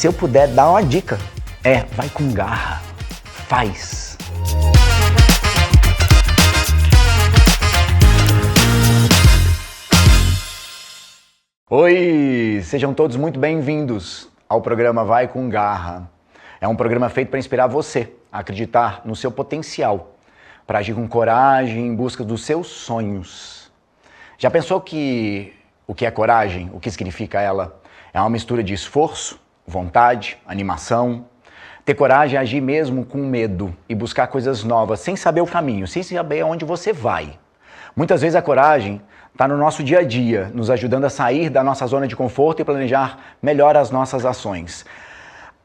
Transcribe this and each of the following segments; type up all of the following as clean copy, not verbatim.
se eu puder dar uma dica, vai com garra, faz. Oi, sejam todos muito bem-vindos ao programa Vai com Garra. É um programa feito para inspirar você a acreditar no seu potencial, para agir com coragem em busca dos seus sonhos. Já pensou que o que é coragem, o que significa ela? É uma mistura de esforço, vontade, animação. Ter coragem é agir mesmo com medo e buscar coisas novas, sem saber o caminho, sem saber aonde você vai. Muitas vezes a coragem está no nosso dia a dia, nos ajudando a sair da nossa zona de conforto e planejar melhor as nossas ações.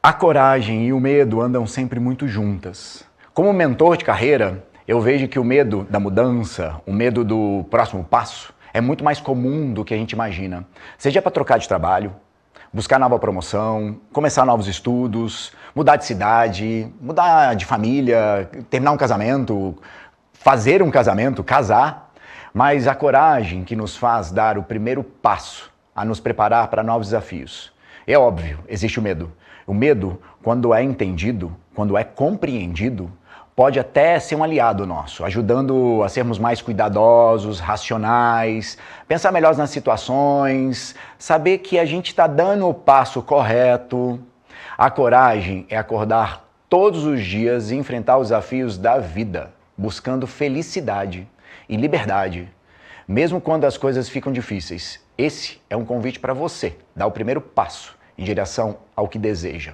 A coragem e o medo andam sempre muito juntas. Como mentor de carreira, eu vejo que o medo da mudança, o medo do próximo passo, é muito mais comum do que a gente imagina. Seja para trocar de trabalho, buscar nova promoção, começar novos estudos, mudar de cidade, mudar de família, terminar um casamento, fazer um casamento, casar. Mas a coragem que nos faz dar o primeiro passo a nos preparar para novos desafios. É óbvio, existe o medo. O medo, quando é entendido, quando é compreendido, pode até ser um aliado nosso, ajudando a sermos mais cuidadosos, racionais, pensar melhor nas situações, saber que a gente está dando o passo correto. A coragem é acordar todos os dias e enfrentar os desafios da vida, buscando felicidade e liberdade, mesmo quando as coisas ficam difíceis. Esse é um convite para você dar o primeiro passo em direção ao que deseja.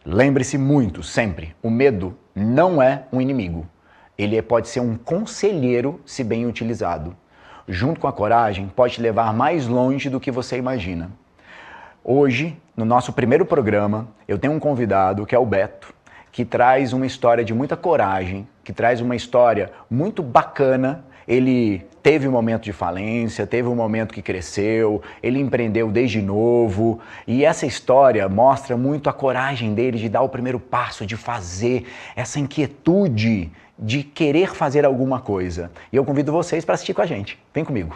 Lembre-se muito, sempre, o medo não é um inimigo. Ele pode ser um conselheiro se bem utilizado. Junto com a coragem, pode te levar mais longe do que você imagina. Hoje, no nosso primeiro programa, eu tenho um convidado que é o Beto, que traz uma história de muita coragem, que traz uma história muito bacana. Ele teve um momento de falência, teve um momento que cresceu, ele empreendeu desde novo, e essa história mostra muito a coragem dele de dar o primeiro passo, de fazer, essa inquietude de querer fazer alguma coisa. E eu convido vocês para assistir com a gente. Vem comigo.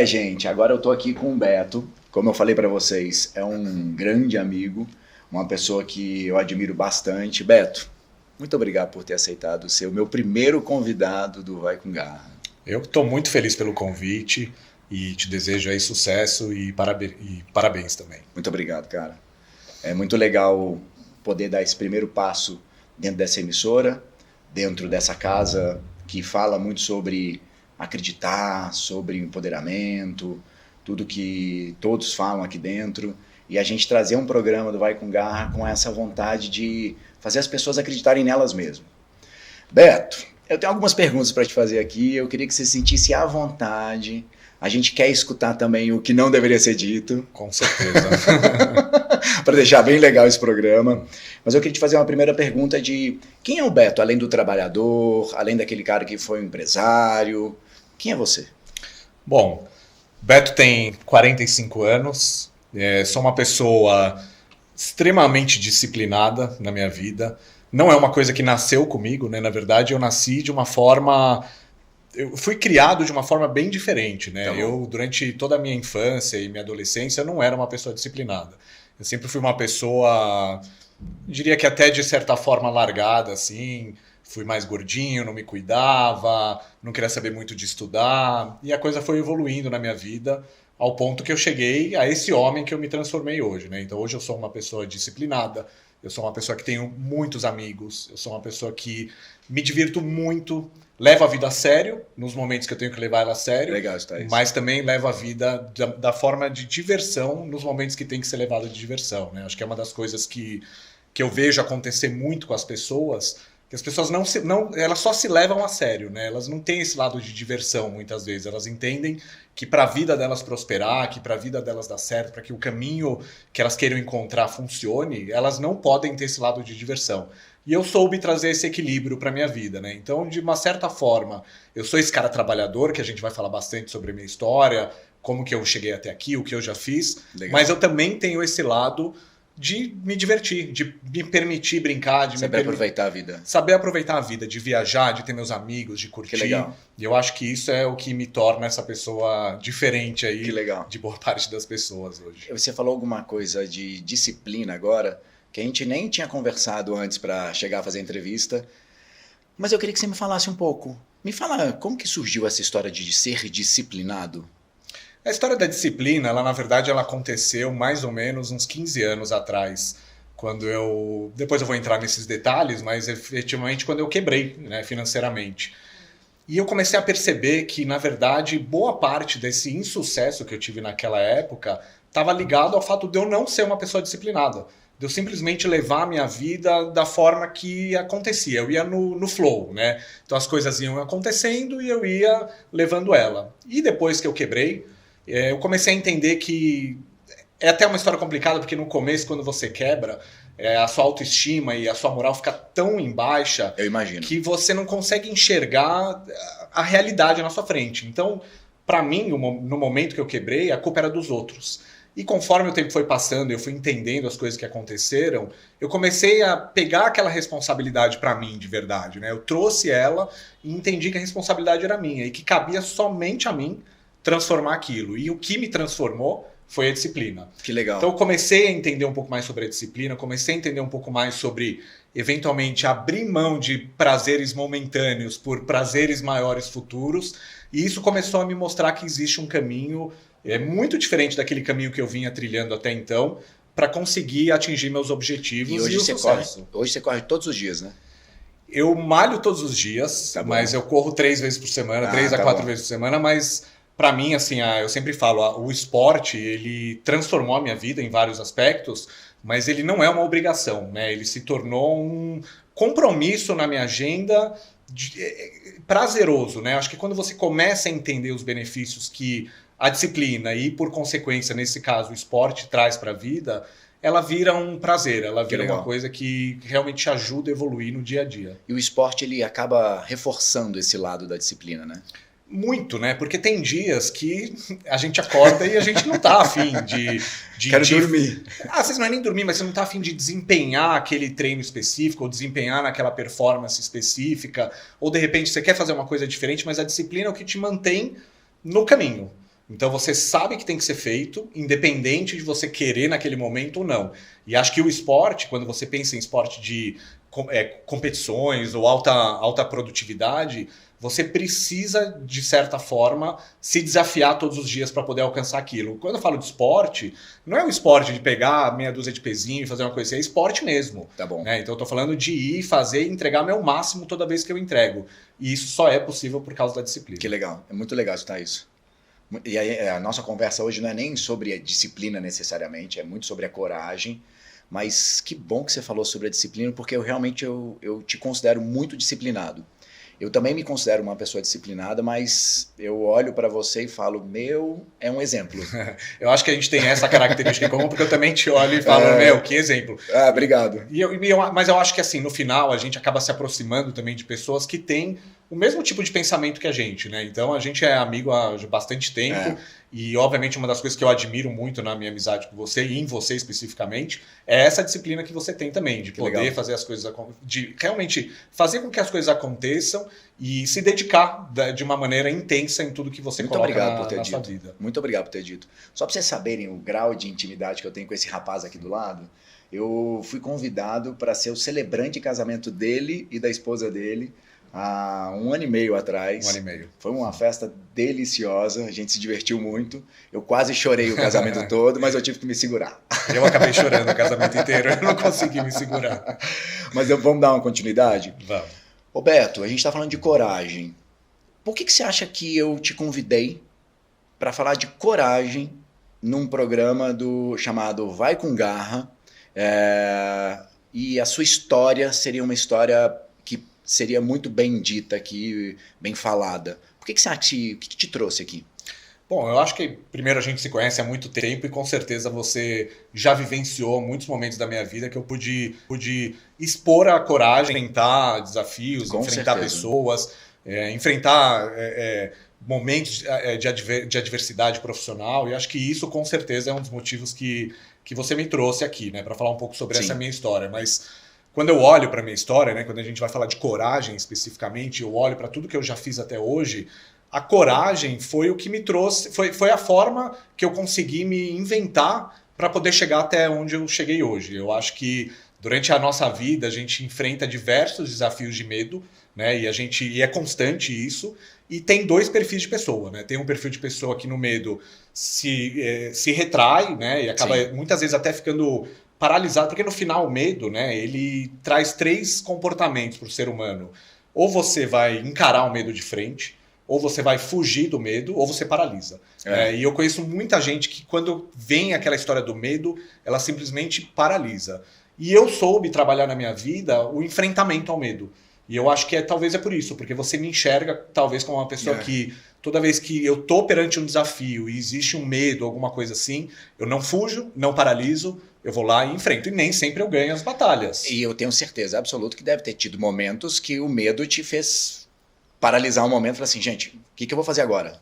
Gente, agora eu tô aqui com o Beto. Como eu falei para vocês, é um grande amigo, uma pessoa que eu admiro bastante. Beto, muito obrigado por ter aceitado ser o meu primeiro convidado do Vai com Garra. Eu estou muito feliz pelo convite e te desejo aí sucesso e parabéns também. Muito obrigado, cara. É muito legal poder dar esse primeiro passo dentro dessa emissora, dentro dessa casa que fala muito sobre acreditar, sobre empoderamento, tudo que todos falam aqui dentro, e a gente trazer um programa do Vai com Garra com essa vontade de fazer as pessoas acreditarem nelas mesmas. Beto, eu tenho algumas perguntas para te fazer aqui, eu queria que você sentisse à vontade. A gente quer escutar também o que não deveria ser dito. Com certeza. Para deixar bem legal esse programa. Mas eu queria te fazer uma primeira pergunta de quem é o Beto, além do trabalhador, além daquele cara que foi um empresário? Quem é você? Bom, Beto tem 45 anos, sou uma pessoa extremamente disciplinada na minha vida. Não é uma coisa que nasceu comigo, né? Na verdade, eu nasci de uma forma... Eu fui criado de uma forma bem diferente, né? Eu, durante toda a minha infância e minha adolescência, eu não era uma pessoa disciplinada. Eu sempre fui uma pessoa, diria que até de certa forma largada, assim... Fui mais gordinho, não me cuidava, não queria saber muito de estudar. E a coisa foi evoluindo na minha vida ao ponto que eu cheguei a esse homem que eu me transformei hoje, né? Então hoje eu sou uma pessoa disciplinada, eu sou uma pessoa que tenho muitos amigos, eu sou uma pessoa que me divirto muito, levo a vida a sério, nos momentos que eu tenho que levar ela a sério. Legal, isso. Mas também levo a vida da forma de diversão nos momentos que tem que ser levada de diversão, né? Acho que é uma das coisas que eu vejo acontecer muito com as pessoas, que as pessoas elas só se levam a sério, né? Elas não têm esse lado de diversão muitas vezes. Elas entendem que para a vida delas prosperar, que para a vida delas dar certo, para que o caminho que elas queiram encontrar funcione, elas não podem ter esse lado de diversão. E eu soube trazer esse equilíbrio para minha vida, né? Então, de uma certa forma, eu sou esse cara trabalhador, que a gente vai falar bastante sobre a minha história, como que eu cheguei até aqui, o que eu já fiz. Legal. Mas eu também tenho esse lado de me divertir, de me permitir brincar, de saber aproveitar a vida. Saber aproveitar a vida, de viajar, de ter meus amigos, de curtir. Que legal. E eu acho que isso é o que me torna essa pessoa diferente aí Que legal. de boa parte das pessoas hoje. Você falou alguma coisa de disciplina agora, que a gente nem tinha conversado antes para chegar a fazer a entrevista, mas eu queria que você me falasse um pouco. Me fala, como que surgiu essa história de ser disciplinado? A história da disciplina, ela na verdade ela aconteceu mais ou menos uns 15 anos atrás, quando eu... Depois eu vou entrar nesses detalhes, mas efetivamente quando eu quebrei, né, financeiramente. E eu comecei a perceber que, na verdade, boa parte desse insucesso que eu tive naquela época estava ligado ao fato de eu não ser uma pessoa disciplinada. De eu simplesmente levar a minha vida da forma que acontecia. Eu ia no flow, né? Então as coisas iam acontecendo e eu ia levando ela. E depois que eu quebrei, eu comecei a entender que é até uma história complicada, porque no começo, quando você quebra, a sua autoestima e a sua moral fica tão em baixa, Eu imagino. que você não consegue enxergar a realidade na sua frente. Então, para mim, no momento que eu quebrei, a culpa era dos outros. E conforme o tempo foi passando, eu fui entendendo as coisas que aconteceram, eu comecei a pegar aquela responsabilidade para mim de verdade, né? Eu trouxe ela e entendi que a responsabilidade era minha e que cabia somente a mim transformar aquilo. E o que me transformou foi a disciplina. Que legal. Então eu comecei a entender um pouco mais sobre a disciplina, comecei a entender um pouco mais sobre, eventualmente, abrir mão de prazeres momentâneos por prazeres maiores futuros, e isso começou a me mostrar que existe um caminho muito diferente daquele caminho que eu vinha trilhando até então, para conseguir atingir meus objetivos E hoje o você sucesso. hoje você corre todos os dias, né? Eu malho todos os dias, Tá bom. mas eu corro 3 vezes por semana, Ah, 3 a tá 4 bom. vezes por semana, mas para mim, assim, eu sempre falo, o esporte, ele transformou a minha vida em vários aspectos, mas ele não é uma obrigação, né? Ele se tornou um compromisso na minha agenda prazeroso, né? Acho que quando você começa a entender os benefícios que a disciplina e, por consequência, nesse caso, o esporte traz para a vida, ela vira um prazer, ela vira legal. uma coisa que realmente te ajuda a evoluir no dia a dia. E o esporte, ele acaba reforçando esse lado da disciplina, né? Muito, né? Porque tem dias que a gente acorda e a gente não tá afim de dormir. Às vezes não é nem dormir, mas você não tá afim de desempenhar aquele treino específico, ou desempenhar naquela performance específica, ou de repente você quer fazer uma coisa diferente, mas a disciplina é o que te mantém no caminho. Então você sabe que tem que ser feito, independente de você querer naquele momento ou não. E acho que o esporte, quando você pensa em esporte de competições ou alta produtividade, você precisa, de certa forma, se desafiar todos os dias para poder alcançar aquilo. Quando eu falo de esporte, não é um esporte de pegar meia dúzia de pezinho e fazer uma coisa assim, é esporte mesmo. Tá bom. Né? Então eu tô falando de ir, fazer e entregar meu máximo toda vez que eu entrego. E isso só é possível por causa da disciplina. Que legal. É muito legal escutar isso. E aí, a nossa conversa hoje não é nem sobre a disciplina necessariamente, é muito sobre a coragem. Mas que bom que você falou sobre a disciplina, porque eu te considero muito disciplinado. Eu também me considero uma pessoa disciplinada, mas eu olho para você e falo, é um exemplo. Eu acho que a gente tem essa característica em comum, porque eu também te olho e falo, que exemplo. Ah, obrigado. Mas eu acho que assim, no final, a gente acaba se aproximando também de pessoas que têm o mesmo tipo de pensamento que a gente, né? Então a gente é amigo há bastante tempo e obviamente uma das coisas que eu admiro muito na minha amizade com você e em você especificamente é essa disciplina que você tem também, de poder fazer as coisas, de realmente fazer com que as coisas aconteçam e se dedicar de uma maneira intensa em tudo que você coloca na sua vida. Muito obrigado por ter dito. Só para vocês saberem o grau de intimidade que eu tenho com esse rapaz aqui do lado, eu fui convidado para ser o celebrante de casamento dele e da esposa dele há 1 ano e meio atrás. 1 ano e meio. Foi uma festa deliciosa, a gente se divertiu muito. Eu quase chorei o casamento todo, mas eu tive que me segurar. Eu acabei chorando o casamento inteiro, eu não consegui me segurar. Mas vamos dar uma continuidade? Vamos. Roberto, a gente está falando de coragem. Por que você acha que eu te convidei para falar de coragem num programa chamado Vai com Garra? E a sua história seria uma história que seria muito bem dita aqui, bem falada. Por que você acha que te trouxe aqui? Bom, eu acho que primeiro a gente se conhece há muito tempo e com certeza você já vivenciou muitos momentos da minha vida que eu pude expor a coragem, enfrentar desafios, Com enfrentar certeza. pessoas, enfrentar momentos de adversidade profissional, e acho que isso com certeza é um dos motivos que você me trouxe aqui, né, para falar um pouco sobre essa minha história. Mas quando eu olho para a minha história, né, quando a gente vai falar de coragem especificamente, eu olho para tudo que eu já fiz até hoje, a coragem foi o que me trouxe, foi a forma que eu consegui me inventar para poder chegar até onde eu cheguei hoje. Eu acho que durante a nossa vida a gente enfrenta diversos desafios de medo, né? E é constante isso. E tem dois perfis de pessoa, né? Tem um perfil de pessoa que no medo se retrai, né? E acaba muitas vezes até ficando paralisado, porque no final o medo, né? Ele traz 3 comportamentos para o ser humano. Ou você vai encarar o medo de frente, ou você vai fugir do medo, ou você paralisa. E eu conheço muita gente que quando vem aquela história do medo, ela simplesmente paralisa. E eu soube trabalhar na minha vida o enfrentamento ao medo. E eu acho que talvez é por isso, porque você me enxerga talvez como uma pessoa que toda vez que eu tô perante um desafio e existe um medo, alguma coisa assim, eu não fujo, não paraliso, eu vou lá e enfrento. E nem sempre eu ganho as batalhas. E eu tenho certeza absoluta que deve ter tido momentos que o medo te fez paralisar um momento e falar assim, gente, o que eu vou fazer agora?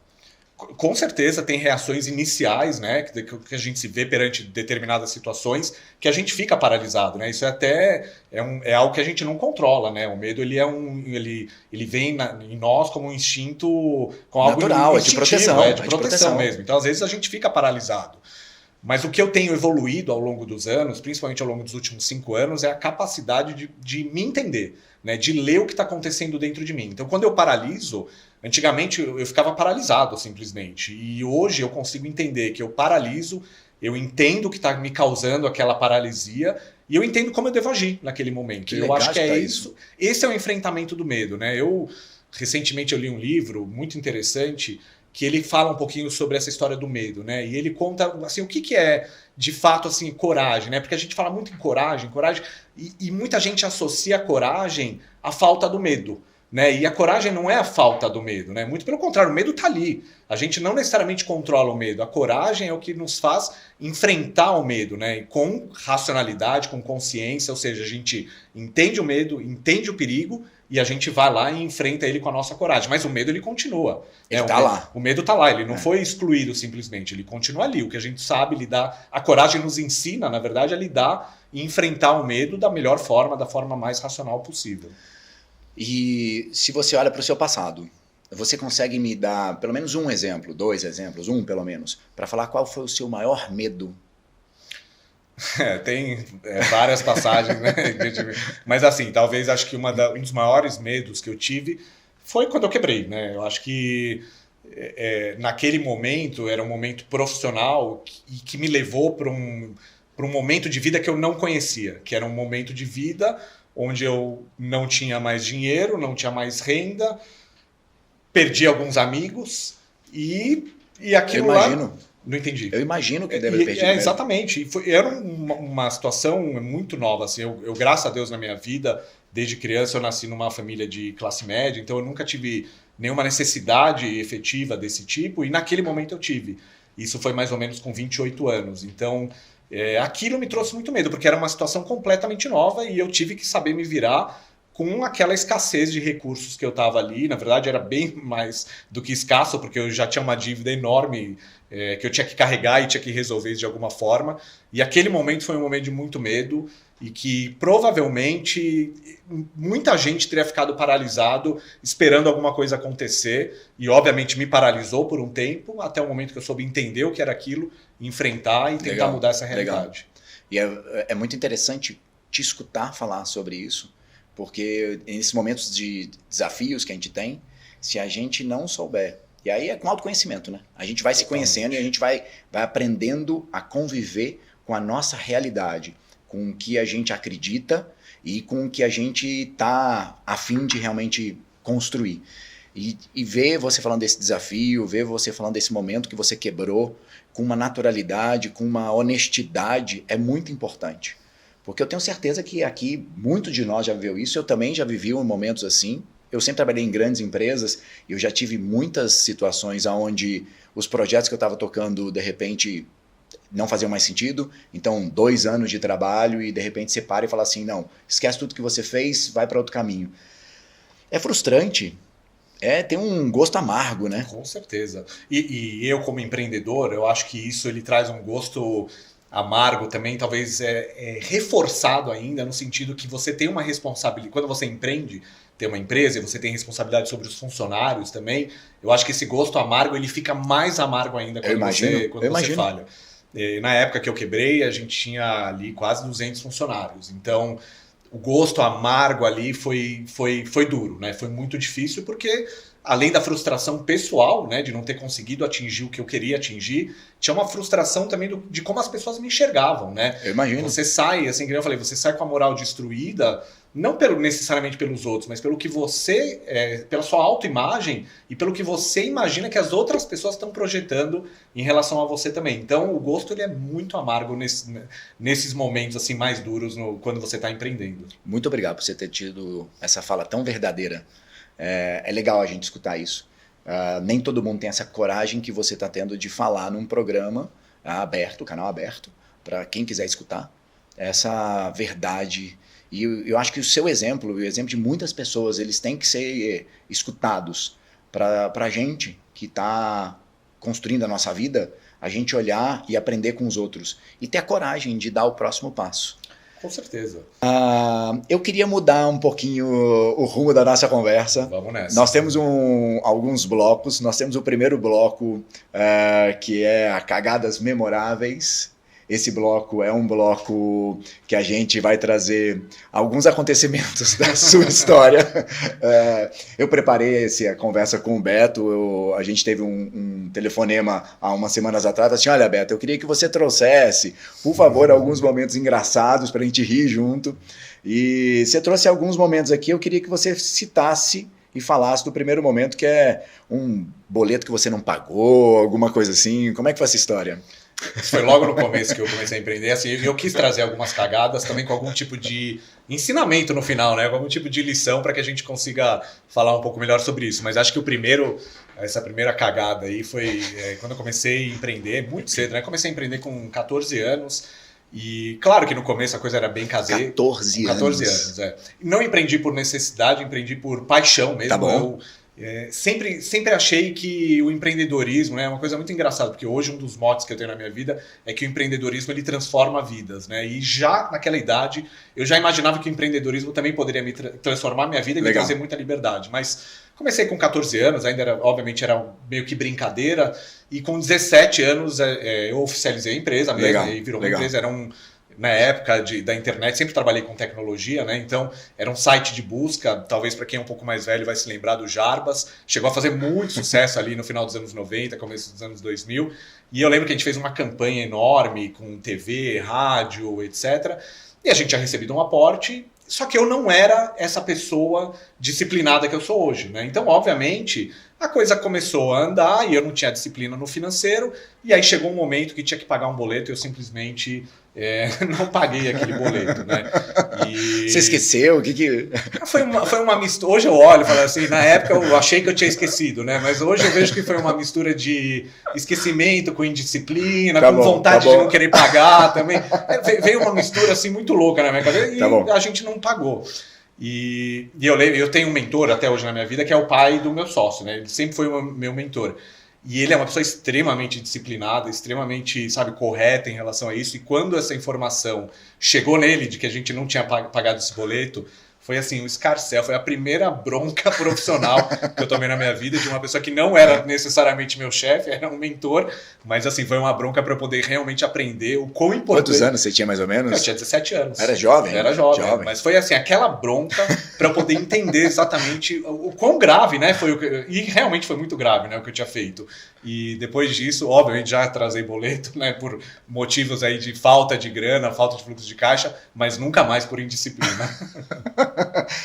Com certeza tem reações iniciais, né, que a gente se vê perante determinadas situações, que a gente fica paralisado, né? Isso é algo que a gente não controla, né? O medo ele vem em nós como um instinto, como natural, algo é de proteção, é de proteção mesmo. Então às vezes a gente fica paralisado. Mas o que eu tenho evoluído ao longo dos anos, principalmente ao longo dos últimos 5 anos, é a capacidade de me entender, né? De ler o que está acontecendo dentro de mim. Então quando eu paraliso, antigamente eu ficava paralisado simplesmente. E hoje eu consigo entender que eu paraliso, eu entendo o que está me causando aquela paralisia e eu entendo como eu devo agir naquele momento. Eu acho que é isso. Esse é o enfrentamento do medo, né? Recentemente eu li um livro muito interessante que ele fala um pouquinho sobre essa história do medo, né? E ele conta assim, o que é de fato assim, coragem, né? Porque a gente fala muito em coragem, e muita gente associa a coragem à falta do medo. Né? E a coragem não é a falta do medo, né? Muito pelo contrário, o medo está ali. A gente não necessariamente controla o medo. A coragem é o que nos faz enfrentar o medo, né? E com racionalidade, com consciência, ou seja, a gente entende o medo, entende o perigo e a gente vai lá e enfrenta ele com a nossa coragem. Mas o medo ele continua. Ele está lá. O medo está lá, ele não foi excluído simplesmente, ele continua ali. O que a gente sabe lidar, a coragem nos ensina, na verdade, a lidar e enfrentar o medo da melhor forma, da forma mais racional possível. E se você olha para o seu passado, você consegue me dar pelo menos um exemplo, 2 exemplos, um pelo menos, para falar qual foi o seu maior medo? Tem várias passagens, né? Mas assim, talvez acho que um dos maiores medos que eu tive foi quando eu quebrei, né? Eu acho que naquele momento era um momento profissional que me levou para um momento de vida que eu não conhecia, que era um momento de vida onde eu não tinha mais dinheiro, não tinha mais renda, perdi alguns amigos e aquilo lá... Não entendi. Eu imagino que deve ter perdido. Exatamente. Era uma situação muito nova. Assim, eu, graças a Deus, na minha vida, desde criança, eu nasci numa família de classe média, então eu nunca tive nenhuma necessidade efetiva desse tipo, e naquele momento eu tive. Isso foi mais ou menos com 28 anos. Então... aquilo me trouxe muito medo, porque era uma situação completamente nova e eu tive que saber me virar com aquela escassez de recursos que eu estava ali. Na verdade, era bem mais do que escasso, porque eu já tinha uma dívida enorme que eu tinha que carregar e tinha que resolver de alguma forma. E aquele momento foi um momento de muito medo e que provavelmente muita gente teria ficado paralisado esperando alguma coisa acontecer e obviamente me paralisou por um tempo até o momento que eu soube entender o que era aquilo, enfrentar e tentar mudar essa realidade. Legal. E é muito interessante te escutar falar sobre isso, porque nesses momentos de desafios que a gente tem, se a gente não souber, e aí é com autoconhecimento, né? A gente vai se conhecendo e a gente vai aprendendo a conviver com a nossa realidade, com o que a gente acredita e com o que a gente está a fim de realmente construir. E ver você falando desse desafio, ver você falando desse momento que você quebrou, com uma naturalidade, com uma honestidade, é muito importante. Porque eu tenho certeza que aqui, muito de nós já viveu isso, eu também já vivi em momentos assim. Eu sempre trabalhei em grandes empresas e eu já tive muitas situações onde os projetos que eu estava tocando, de repente, não faziam mais sentido. Então, 2 anos de trabalho e de repente você para e fala assim, não, esquece tudo que você fez, vai para outro caminho. É frustrante, Tem um gosto amargo, né? Com certeza. E eu, como empreendedor, eu acho que isso ele traz um gosto amargo também, talvez reforçado ainda, no sentido que você tem uma responsabilidade. Quando você empreende, tem uma empresa e você tem responsabilidade sobre os funcionários também, eu acho que esse gosto amargo ele fica mais amargo ainda quando você falha. Na época que eu quebrei, a gente tinha ali quase 200 funcionários. Então, o gosto amargo ali foi duro, né? Foi muito difícil porque, além da frustração pessoal, né, de não ter conseguido atingir o que eu queria atingir, tinha uma frustração também de como as pessoas me enxergavam, né? Eu imagino. Você sai, assim, como eu falei, você sai com a moral destruída, não necessariamente pelos outros, mas pelo que você, pela sua autoimagem e pelo que você imagina que as outras pessoas estão projetando em relação a você também. Então, o gosto ele é muito amargo nesses momentos assim mais duros quando você está empreendendo. Muito obrigado por você ter tido essa fala tão verdadeira. É legal a gente escutar isso. Nem todo mundo tem essa coragem que você está tendo de falar num programa aberto, canal aberto, para quem quiser escutar essa verdade. E eu acho que o seu exemplo, o exemplo de muitas pessoas, eles têm que ser escutados para a gente que está construindo a nossa vida, a gente olhar e aprender com os outros e ter a coragem de dar o próximo passo. Com certeza. Eu queria mudar um pouquinho o rumo da nossa conversa. Vamos nessa. Nós temos alguns blocos. Nós temos o primeiro bloco, que é a Cagadas Memoráveis. Esse bloco é um bloco que a gente vai trazer alguns acontecimentos da sua história. Eu preparei essa conversa com o Beto, a gente teve um telefonema há umas semanas atrás, assim, olha Beto, eu queria que você trouxesse, por favor, alguns momentos engraçados para a gente rir junto. E você trouxe alguns momentos aqui, eu queria que você citasse e falasse do primeiro momento, que é um boleto que você não pagou, alguma coisa assim. Como é que foi essa história? Foi logo no começo que eu comecei a empreender, assim, eu quis trazer algumas cagadas também com algum tipo de ensinamento no final, né? Com algum tipo de lição para que a gente consiga falar um pouco melhor sobre isso. Mas acho que essa primeira cagada aí foi quando eu comecei a empreender, muito cedo, né? Comecei a empreender com 14 anos e claro que no começo a coisa era bem caseira. 14 anos, Não empreendi por necessidade, empreendi por paixão mesmo. Tá bom. Sempre achei que o empreendedorismo, né, é uma coisa muito engraçada, porque hoje um dos motes que eu tenho na minha vida é que o empreendedorismo ele transforma vidas, né? E já naquela idade eu já imaginava que o empreendedorismo também poderia transformar minha vida e me trazer muita liberdade. Mas comecei com 14 anos, obviamente era meio que brincadeira, e com 17 anos eu oficializei a empresa mesmo, e virou uma empresa, na época da internet, sempre trabalhei com tecnologia, né? Então era um site de busca, talvez para quem é um pouco mais velho vai se lembrar do Jarbas, chegou a fazer muito sucesso ali no final dos anos 90, começo dos anos 2000, e eu lembro que a gente fez uma campanha enorme com TV, rádio, etc. E a gente tinha recebido um aporte, só que eu não era essa pessoa disciplinada que eu sou hoje, né? Então, obviamente, a coisa começou a andar e eu não tinha disciplina no financeiro, e aí chegou um momento que tinha que pagar um boleto e eu simplesmente não paguei aquele boleto, né? Você esqueceu? Foi uma mistura. Hoje eu olho e falo assim, na época eu achei que eu tinha esquecido, né? Mas hoje eu vejo que foi uma mistura de esquecimento com indisciplina, com vontade de não querer pagar também. Veio uma mistura assim muito louca na minha cabeça e a gente não pagou. E eu tenho um mentor até hoje na minha vida que é o pai do meu sócio, né? Ele sempre foi o meu mentor. E ele é uma pessoa extremamente disciplinada, extremamente, correta em relação a isso. E quando essa informação chegou nele de que a gente não tinha pagado esse boleto, foi assim, um escarcéu. Foi a primeira bronca profissional que eu tomei na minha vida de uma pessoa que não era necessariamente meu chefe, era um mentor. Mas assim, foi uma bronca para eu poder realmente aprender o quão importante... Quantos anos você tinha mais ou menos? Eu tinha 17 anos. Era jovem? Era jovem. Mas foi assim, aquela bronca para eu poder entender exatamente o quão grave, né? E realmente foi muito grave, né? O que eu tinha feito. E depois disso, obviamente, já atrasei boleto, né? Por motivos aí de falta de grana, falta de fluxo de caixa, mas nunca mais por indisciplina.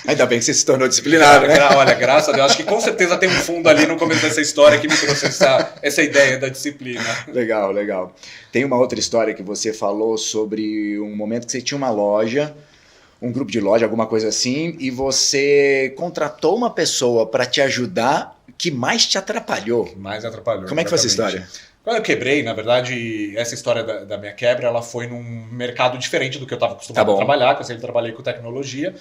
Ainda bem que você se tornou disciplinado, né? Olha, graças a Deus. Acho que com certeza tem um fundo ali no começo dessa história que me trouxe essa ideia da disciplina. Legal. Tem uma outra história que você falou sobre um momento que você tinha uma loja, um grupo de loja, alguma coisa assim, e você contratou uma pessoa para te ajudar que mais te atrapalhou. Mais atrapalhou. Como é que foi essa história? Quando eu quebrei, na verdade, essa história da minha quebra, ela foi num mercado diferente do que eu estava acostumado a trabalhar, que eu sempre trabalhei com tecnologia.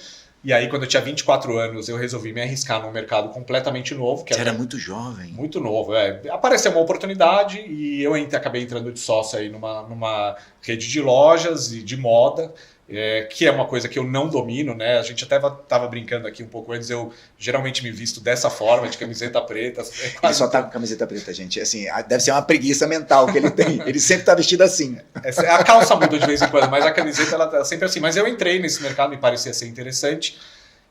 E aí, quando eu tinha 24 anos, eu resolvi me arriscar num mercado completamente novo. Você era muito jovem. Muito novo, Apareceu uma oportunidade e eu acabei entrando de sócio aí numa rede de lojas e de moda, que é uma coisa que eu não domino, né? A gente até estava brincando aqui um pouco antes, eu geralmente me visto dessa forma, de camiseta preta. Ele só tá com camiseta preta, gente. Assim, deve ser uma preguiça mental que ele tem. Ele sempre tá vestido assim. A calça muda de vez em quando, mas a camiseta ela tá sempre assim. Mas eu entrei nesse mercado, me parecia ser interessante.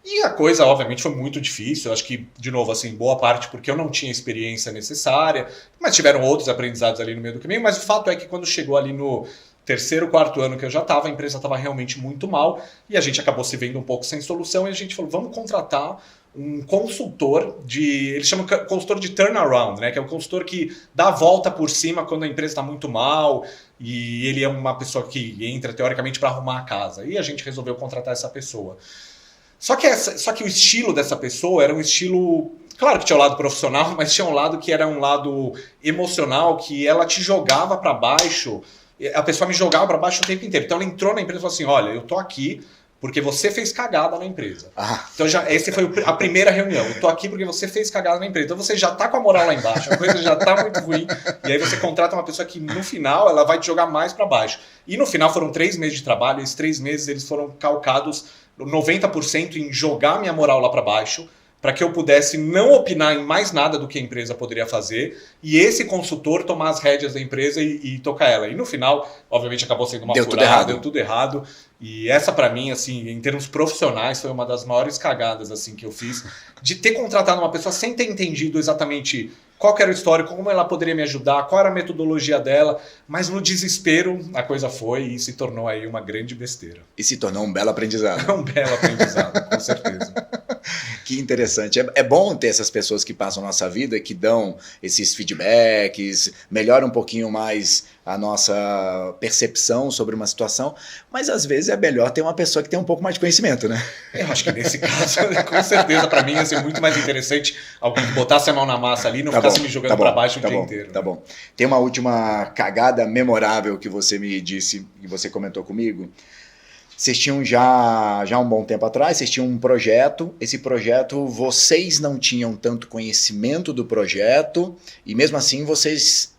E a coisa, obviamente, foi muito difícil. Eu acho que, de novo, assim, boa parte porque eu não tinha experiência necessária, mas tiveram outros aprendizados ali no meio do caminho. Mas o fato é que quando chegou ali no terceiro, quarto ano que eu já estava, a empresa estava realmente muito mal e a gente acabou se vendo um pouco sem solução e a gente falou, vamos contratar um consultor eles chamam consultor de turnaround, né? Que é um consultor que dá a volta por cima quando a empresa está muito mal e ele é uma pessoa que entra, teoricamente, para arrumar a casa. E a gente resolveu contratar essa pessoa. Só que o estilo dessa pessoa era um estilo... Claro que tinha o lado profissional, mas tinha um lado que era um lado emocional, que ela te jogava para baixo. A pessoa me jogava para baixo o tempo inteiro. Então ela entrou na empresa e falou assim, olha, eu tô aqui porque você fez cagada na empresa. Então essa foi a primeira reunião. Eu tô aqui porque você fez cagada na empresa. Então você já tá com a moral lá embaixo, a coisa já tá muito ruim. E aí você contrata uma pessoa que no final ela vai te jogar mais para baixo. E no final foram 3 meses de trabalho. E esses 3 meses eles foram calcados 90% em jogar minha moral lá para baixo, para que eu pudesse não opinar em mais nada do que a empresa poderia fazer, e esse consultor tomar as rédeas da empresa e tocar ela. E no final, obviamente, acabou sendo uma furada, deu tudo errado. E essa, para mim, assim, em termos profissionais, foi uma das maiores cagadas assim, que eu fiz, de ter contratado uma pessoa sem ter entendido exatamente qual que era o histórico, como ela poderia me ajudar, qual era a metodologia dela, mas no desespero a coisa foi e se tornou aí uma grande besteira. E se tornou um belo aprendizado. Um belo aprendizado, com certeza. Que interessante. É bom ter essas pessoas que passam a nossa vida, que dão esses feedbacks, melhoram um pouquinho mais a nossa percepção sobre uma situação, mas às vezes é melhor ter uma pessoa que tem um pouco mais de conhecimento, né? Eu acho que nesse caso, com certeza, para mim ia ser muito mais interessante alguém que botasse a mão na massa ali e não ficasse me jogando para baixo o dia inteiro. Tá bom. Tem uma última cagada memorável que você me disse, que você comentou comigo. Vocês tinham já um bom tempo atrás, vocês tinham um projeto, esse projeto vocês não tinham tanto conhecimento do projeto e mesmo assim vocês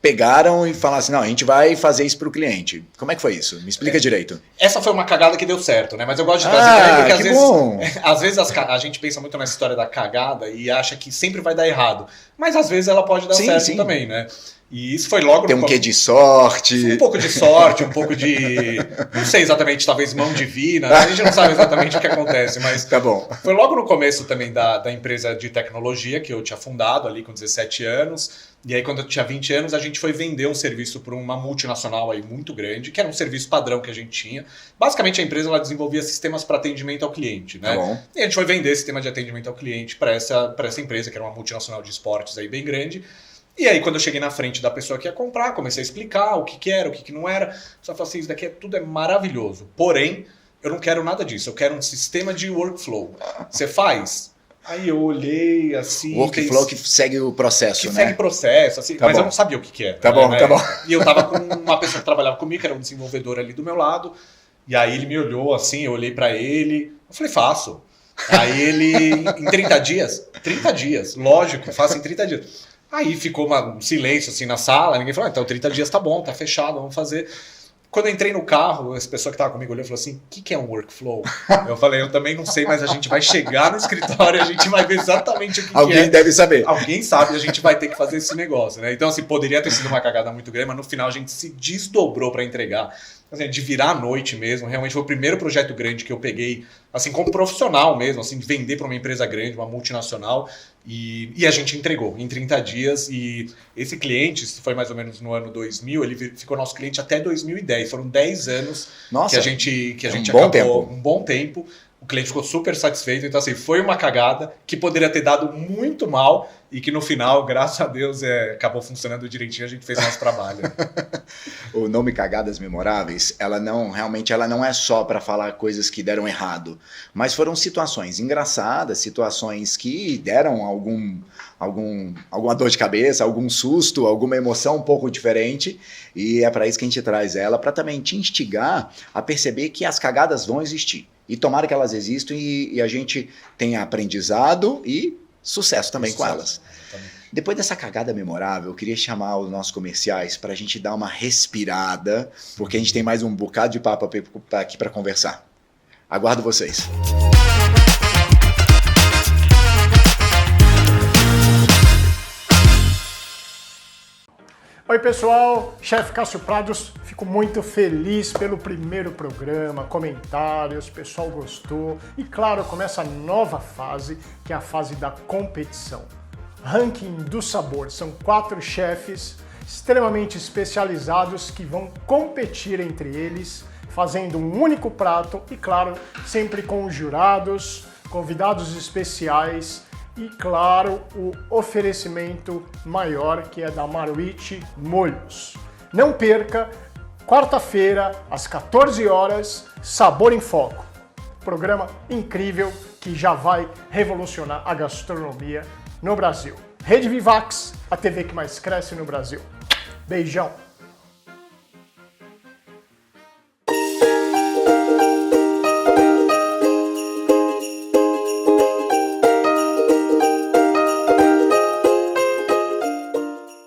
pegaram e falaram assim, não, a gente vai fazer isso para o cliente. Como é que foi isso? Me explica direito. Essa foi uma cagada que deu certo, né? Mas eu gosto de trazer porque às vezes a gente pensa muito nessa história da cagada e acha que sempre vai dar errado. Mas às vezes ela pode dar certo também, né? E isso foi logo... Tem um quê de sorte. Um pouco de sorte, um pouco de... Não sei exatamente, talvez mão divina. A gente não sabe exatamente o que acontece, mas... Tá bom. Foi logo no começo também da empresa de tecnologia que eu tinha fundado ali com 17 anos. E aí quando eu tinha 20 anos a gente foi vender um serviço para uma multinacional aí muito grande, que era um serviço padrão que a gente tinha. Basicamente a empresa ela desenvolvia sistemas para atendimento ao cliente, né? Tá bom. E a gente foi vender esse sistema de atendimento ao cliente para essa empresa, que era uma multinacional de esportes aí bem grande. E aí, quando eu cheguei na frente da pessoa que ia comprar, comecei a explicar o que era, o que não era. Só falei assim, isso daqui tudo é maravilhoso. Porém, eu não quero nada disso. Eu quero um sistema de workflow. Você faz? Aí eu olhei assim... Workflow que segue o processo, né? Que segue o processo, assim, mas eu não sabia o que era. Tá bom. E eu tava com uma pessoa que trabalhava comigo, que era um desenvolvedor ali do meu lado. E aí ele me olhou assim, eu olhei pra ele. Eu falei, faço. Aí ele, em 30 dias? 30 dias, lógico, faço em 30 dias. Aí ficou um silêncio assim na sala, ninguém falou, então 30 dias tá bom, tá fechado, vamos fazer. Quando eu entrei no carro, essa pessoa que estava comigo olhou e falou assim, o que é um workflow? Eu falei, eu também não sei, mas a gente vai chegar no escritório e a gente vai ver exatamente o que é. Alguém deve saber. Alguém sabe, a gente vai ter que fazer esse negócio, né? Então, assim, poderia ter sido uma cagada muito grande, mas no final a gente se desdobrou para entregar. Assim, de virar à noite mesmo, realmente foi o primeiro projeto grande que eu peguei, assim, como profissional mesmo, assim, de vender para uma empresa grande, uma multinacional, e a gente entregou em 30 dias, e esse cliente, isso foi mais ou menos no ano 2000, ele ficou nosso cliente até 2010, foram 10 anos. Nossa, que a gente acabou, um bom tempo, o cliente ficou super satisfeito, então assim, foi uma cagada que poderia ter dado muito mal, e que no final, graças a Deus, acabou funcionando direitinho, a gente fez nosso trabalho. O nome Cagadas Memoráveis, ela não é só para falar coisas que deram errado, mas foram situações engraçadas, situações que deram alguma dor de cabeça, algum susto, alguma emoção um pouco diferente, e é para isso que a gente traz ela, para também te instigar a perceber que as cagadas vão existir. E tomara que elas existam e a gente tenha aprendizado e sucesso também com elas. Exatamente. Depois dessa cagada memorável, eu queria chamar os nossos comerciais para a gente dar uma respirada, porque a gente tem mais um bocado de papo aqui para conversar. Aguardo vocês. Oi pessoal, chefe Cássio Prados, fico muito feliz pelo primeiro programa, comentários, o pessoal gostou e claro, começa a nova fase, que é a fase da competição. Ranking do Sabor, são 4 chefes extremamente especializados que vão competir entre eles, fazendo um único prato e claro, sempre com os jurados, convidados especiais e, claro, o oferecimento maior, que é da Marucci Molhos. Não perca, quarta-feira, às 14 horas, Sabor em Foco. Programa incrível que já vai revolucionar a gastronomia no Brasil. Rede Vivax, a TV que mais cresce no Brasil. Beijão!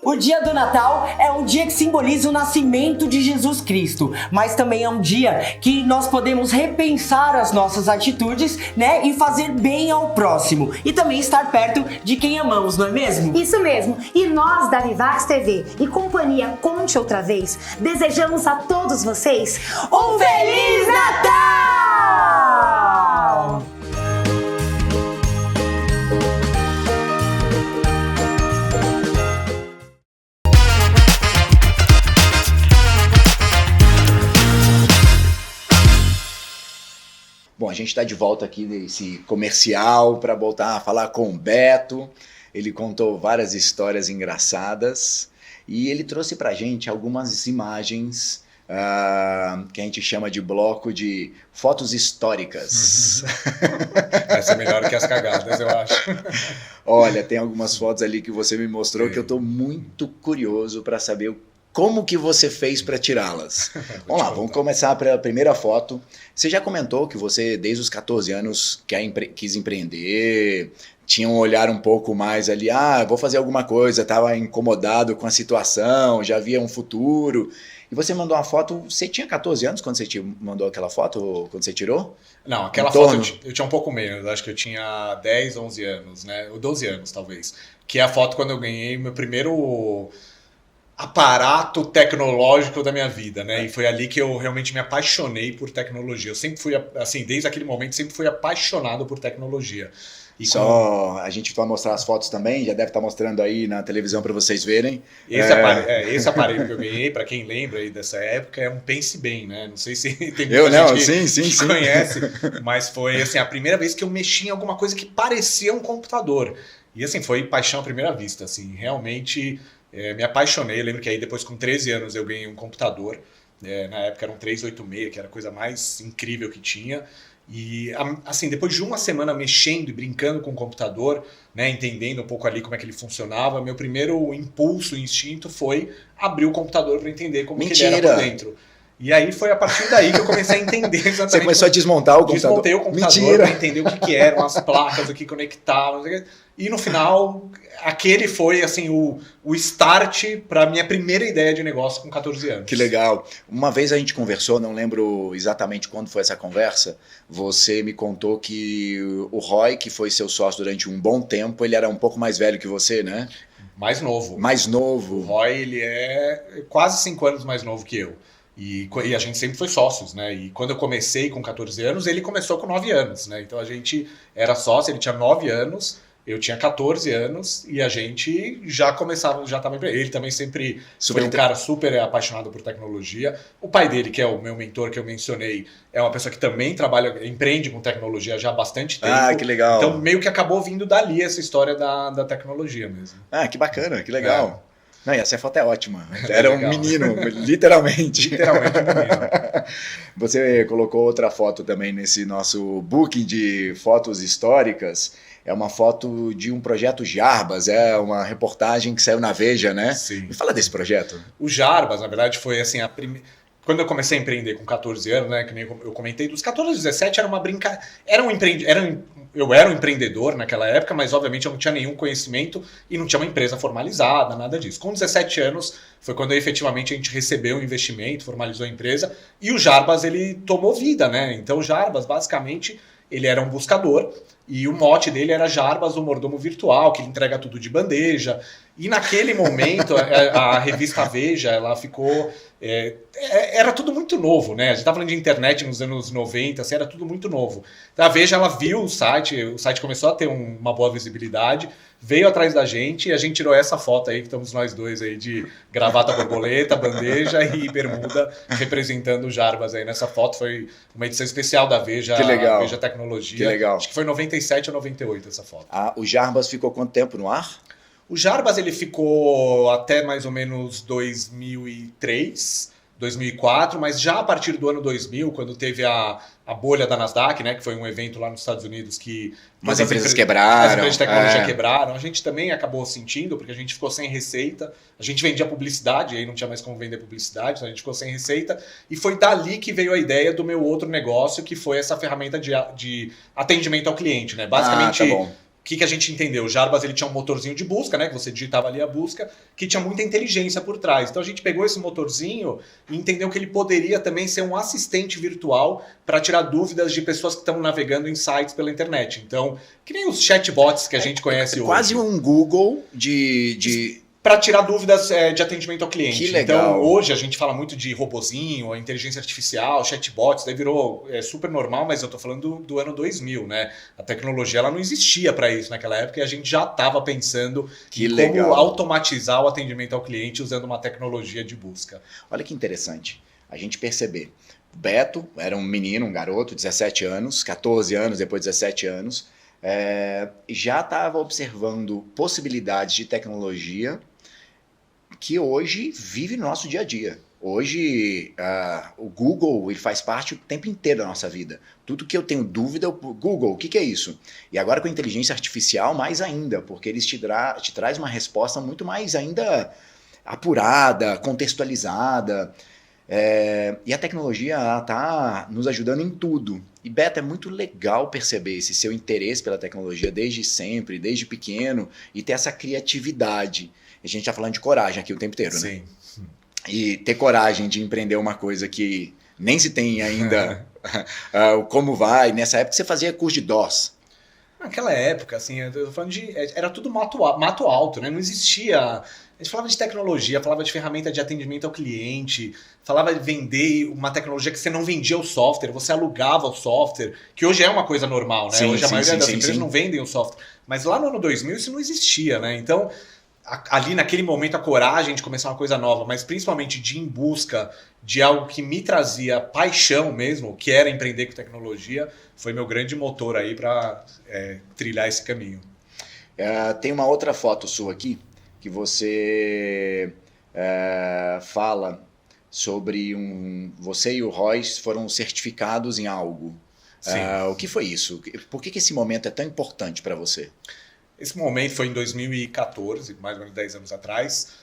O dia do Natal é um dia que simboliza o nascimento de Jesus Cristo, mas também é um dia que nós podemos repensar as nossas atitudes, né, e fazer bem ao próximo e também estar perto de quem amamos, não é mesmo? Isso mesmo, e nós da Vivax TV e Companhia Conte Outra Vez, desejamos a todos vocês Um Feliz Natal! Bom, a gente está de volta aqui nesse comercial para voltar a falar com o Beto. Ele contou várias histórias engraçadas e ele trouxe para a gente algumas imagens que a gente chama de bloco de fotos históricas. Vai ser melhor que as cagadas, eu acho. Olha, tem algumas fotos ali que você me mostrou que eu estou muito curioso para saber como que você fez para tirá-las. Vamos lá, vamos começar pela primeira foto. Você já comentou que você, desde os 14 anos, quis empreender, tinha um olhar um pouco mais ali, vou fazer alguma coisa, estava incomodado com a situação, já via um futuro. E você mandou uma foto, você tinha 14 anos quando você mandou aquela foto, quando você tirou? Não, aquela foto eu tinha um pouco menos, acho que eu tinha 10, 11 anos, né? Ou 12 anos, talvez. Que é a foto quando eu ganhei meu primeiro aparato tecnológico da minha vida, né? E foi ali que eu realmente me apaixonei por tecnologia. Eu sempre fui, assim, desde aquele momento, sempre fui apaixonado por tecnologia. E a gente vai mostrar as fotos também, já deve estar mostrando aí na televisão para vocês verem. Esse aparelho que eu ganhei, para quem lembra aí dessa época, é um Pense Bem, né? Não sei se tem muita gente que conhece, mas foi assim, a primeira vez que eu mexi em alguma coisa que parecia um computador. E assim, foi paixão à primeira vista, assim, realmente me apaixonei. Eu lembro que aí depois com 13 anos eu ganhei um computador, na época era um 386, que era a coisa mais incrível que tinha. E assim, depois de uma semana mexendo e brincando com o computador, né, entendendo um pouco ali como é que ele funcionava, meu primeiro impulso, instinto foi abrir o computador para entender como que ele era por dentro. E aí foi a partir daí que eu comecei a entender exatamente. Você começou a desmontar o computador? Desmontei o computador para entender o que eram as placas, o que conectavam. E no final, aquele foi assim o start para a minha primeira ideia de negócio com 14 anos. Que legal. Uma vez a gente conversou, não lembro exatamente quando foi essa conversa, você me contou que o Roy, que foi seu sócio durante um bom tempo, ele era um pouco mais velho que você, né? Mais novo. Mais novo. O Roy, ele é quase 5 anos mais novo que eu. E a gente sempre foi sócios, né? E quando eu comecei com 14 anos, ele começou com 9 anos, né? Então a gente era sócio, ele tinha 9 anos, eu tinha 14 anos e a gente já estava ele também sempre foi um cara super apaixonado por tecnologia. O pai dele, que é o meu mentor que eu mencionei, é uma pessoa que também empreende com tecnologia já há bastante tempo. Ah, que legal. Então meio que acabou vindo dali essa história da tecnologia mesmo. Ah, que bacana, que legal. Não, e essa foto é ótima. Era um menino, literalmente. Literalmente um menino. Você colocou outra foto também nesse nosso booking de fotos históricas. É uma foto de um projeto Jarbas, é uma reportagem que saiu na Veja, né? Sim. Me fala desse projeto. O Jarbas, na verdade, foi assim, quando eu comecei a empreender com 14 anos, né, que nem eu comentei, dos 14 aos 17 era uma brincadeira. Eu era um empreendedor naquela época, mas obviamente eu não tinha nenhum conhecimento e não tinha uma empresa formalizada, nada disso. Com 17 anos foi quando efetivamente a gente recebeu um investimento, formalizou a empresa e o Jarbas ele tomou vida, né? Então o Jarbas basicamente ele era um buscador e o mote dele era Jarbas, o mordomo virtual, que ele entrega tudo de bandeja. E naquele momento a revista Veja ela ficou era tudo muito novo, né? A gente estava falando de internet nos anos 90, assim, era tudo muito novo. Então, a Veja ela viu o site começou a ter uma boa visibilidade, veio atrás da gente e a gente tirou essa foto aí, que estamos nós dois aí de gravata borboleta, bandeja e bermuda, representando o Jarbas aí nessa foto. Foi uma edição especial da Veja, Que legal. A Veja Tecnologia. Que legal. Acho que foi 97 ou 98 essa foto. O Jarbas ficou quanto tempo no ar? O Jarbas ele ficou até mais ou menos 2003, 2004, mas já a partir do ano 2000, quando teve a bolha da Nasdaq, né, que foi um evento lá nos Estados Unidos que As empresas quebraram. As empresas de tecnologia quebraram. A gente também acabou sentindo, porque a gente ficou sem receita. A gente vendia publicidade, aí não tinha mais como vender publicidade, então a gente ficou sem receita. E foi dali que veio a ideia do meu outro negócio, que foi essa ferramenta de atendimento ao cliente, né? Basicamente, tá bom. o que a gente entendeu? O Jarbas ele tinha um motorzinho de busca, né? Que você digitava ali a busca, que tinha muita inteligência por trás. Então a gente pegou esse motorzinho e entendeu que ele poderia também ser um assistente virtual para tirar dúvidas de pessoas que estão navegando em sites pela internet. Então, que nem os chatbots que a gente conhece hoje. Quase um Google para tirar dúvidas de atendimento ao cliente. Que legal. Então, hoje a gente fala muito de robozinho, inteligência artificial, chatbots, daí virou super normal, mas eu tô falando do ano 2000, né? A tecnologia ela não existia para isso naquela época e a gente já estava pensando como automatizar o atendimento ao cliente usando uma tecnologia de busca. Olha que interessante a gente perceber. O Beto era um menino, um garoto, 17 anos, 14 anos, depois 17 anos, já estava observando possibilidades de tecnologia que hoje vive no nosso dia a dia. Hoje, o Google ele faz parte o tempo inteiro da nossa vida. Tudo que eu tenho dúvida, Google, o que é isso? E agora com a inteligência artificial, mais ainda, porque eles te traz uma resposta muito mais ainda apurada, contextualizada. E a tecnologia está nos ajudando em tudo. E Beto, é muito legal perceber esse seu interesse pela tecnologia desde sempre, desde pequeno, e ter essa criatividade. A gente está falando de coragem aqui o tempo inteiro, Sim. né? E ter coragem de empreender uma coisa que nem se tem ainda como vai. Nessa época você fazia curso de DOS. Naquela época, assim, eu tô falando era tudo mato alto, né? Não existia. A gente falava de tecnologia, falava de ferramenta de atendimento ao cliente, falava de vender uma tecnologia que você não vendia o software, você alugava o software, que hoje é uma coisa normal, né? Hoje a maioria das empresas não vendem o software. Mas lá no ano 2000 isso não existia, né? Então, ali naquele momento a coragem de começar uma coisa nova, mas principalmente de ir em busca de algo que me trazia paixão mesmo, que era empreender com tecnologia, foi meu grande motor aí para trilhar esse caminho. Tem uma outra foto sua aqui, que você fala sobre você e o Royce foram certificados em algo. O que foi isso? Por que esse momento é tão importante para você? Esse momento foi em 2014, mais ou menos 10 anos atrás.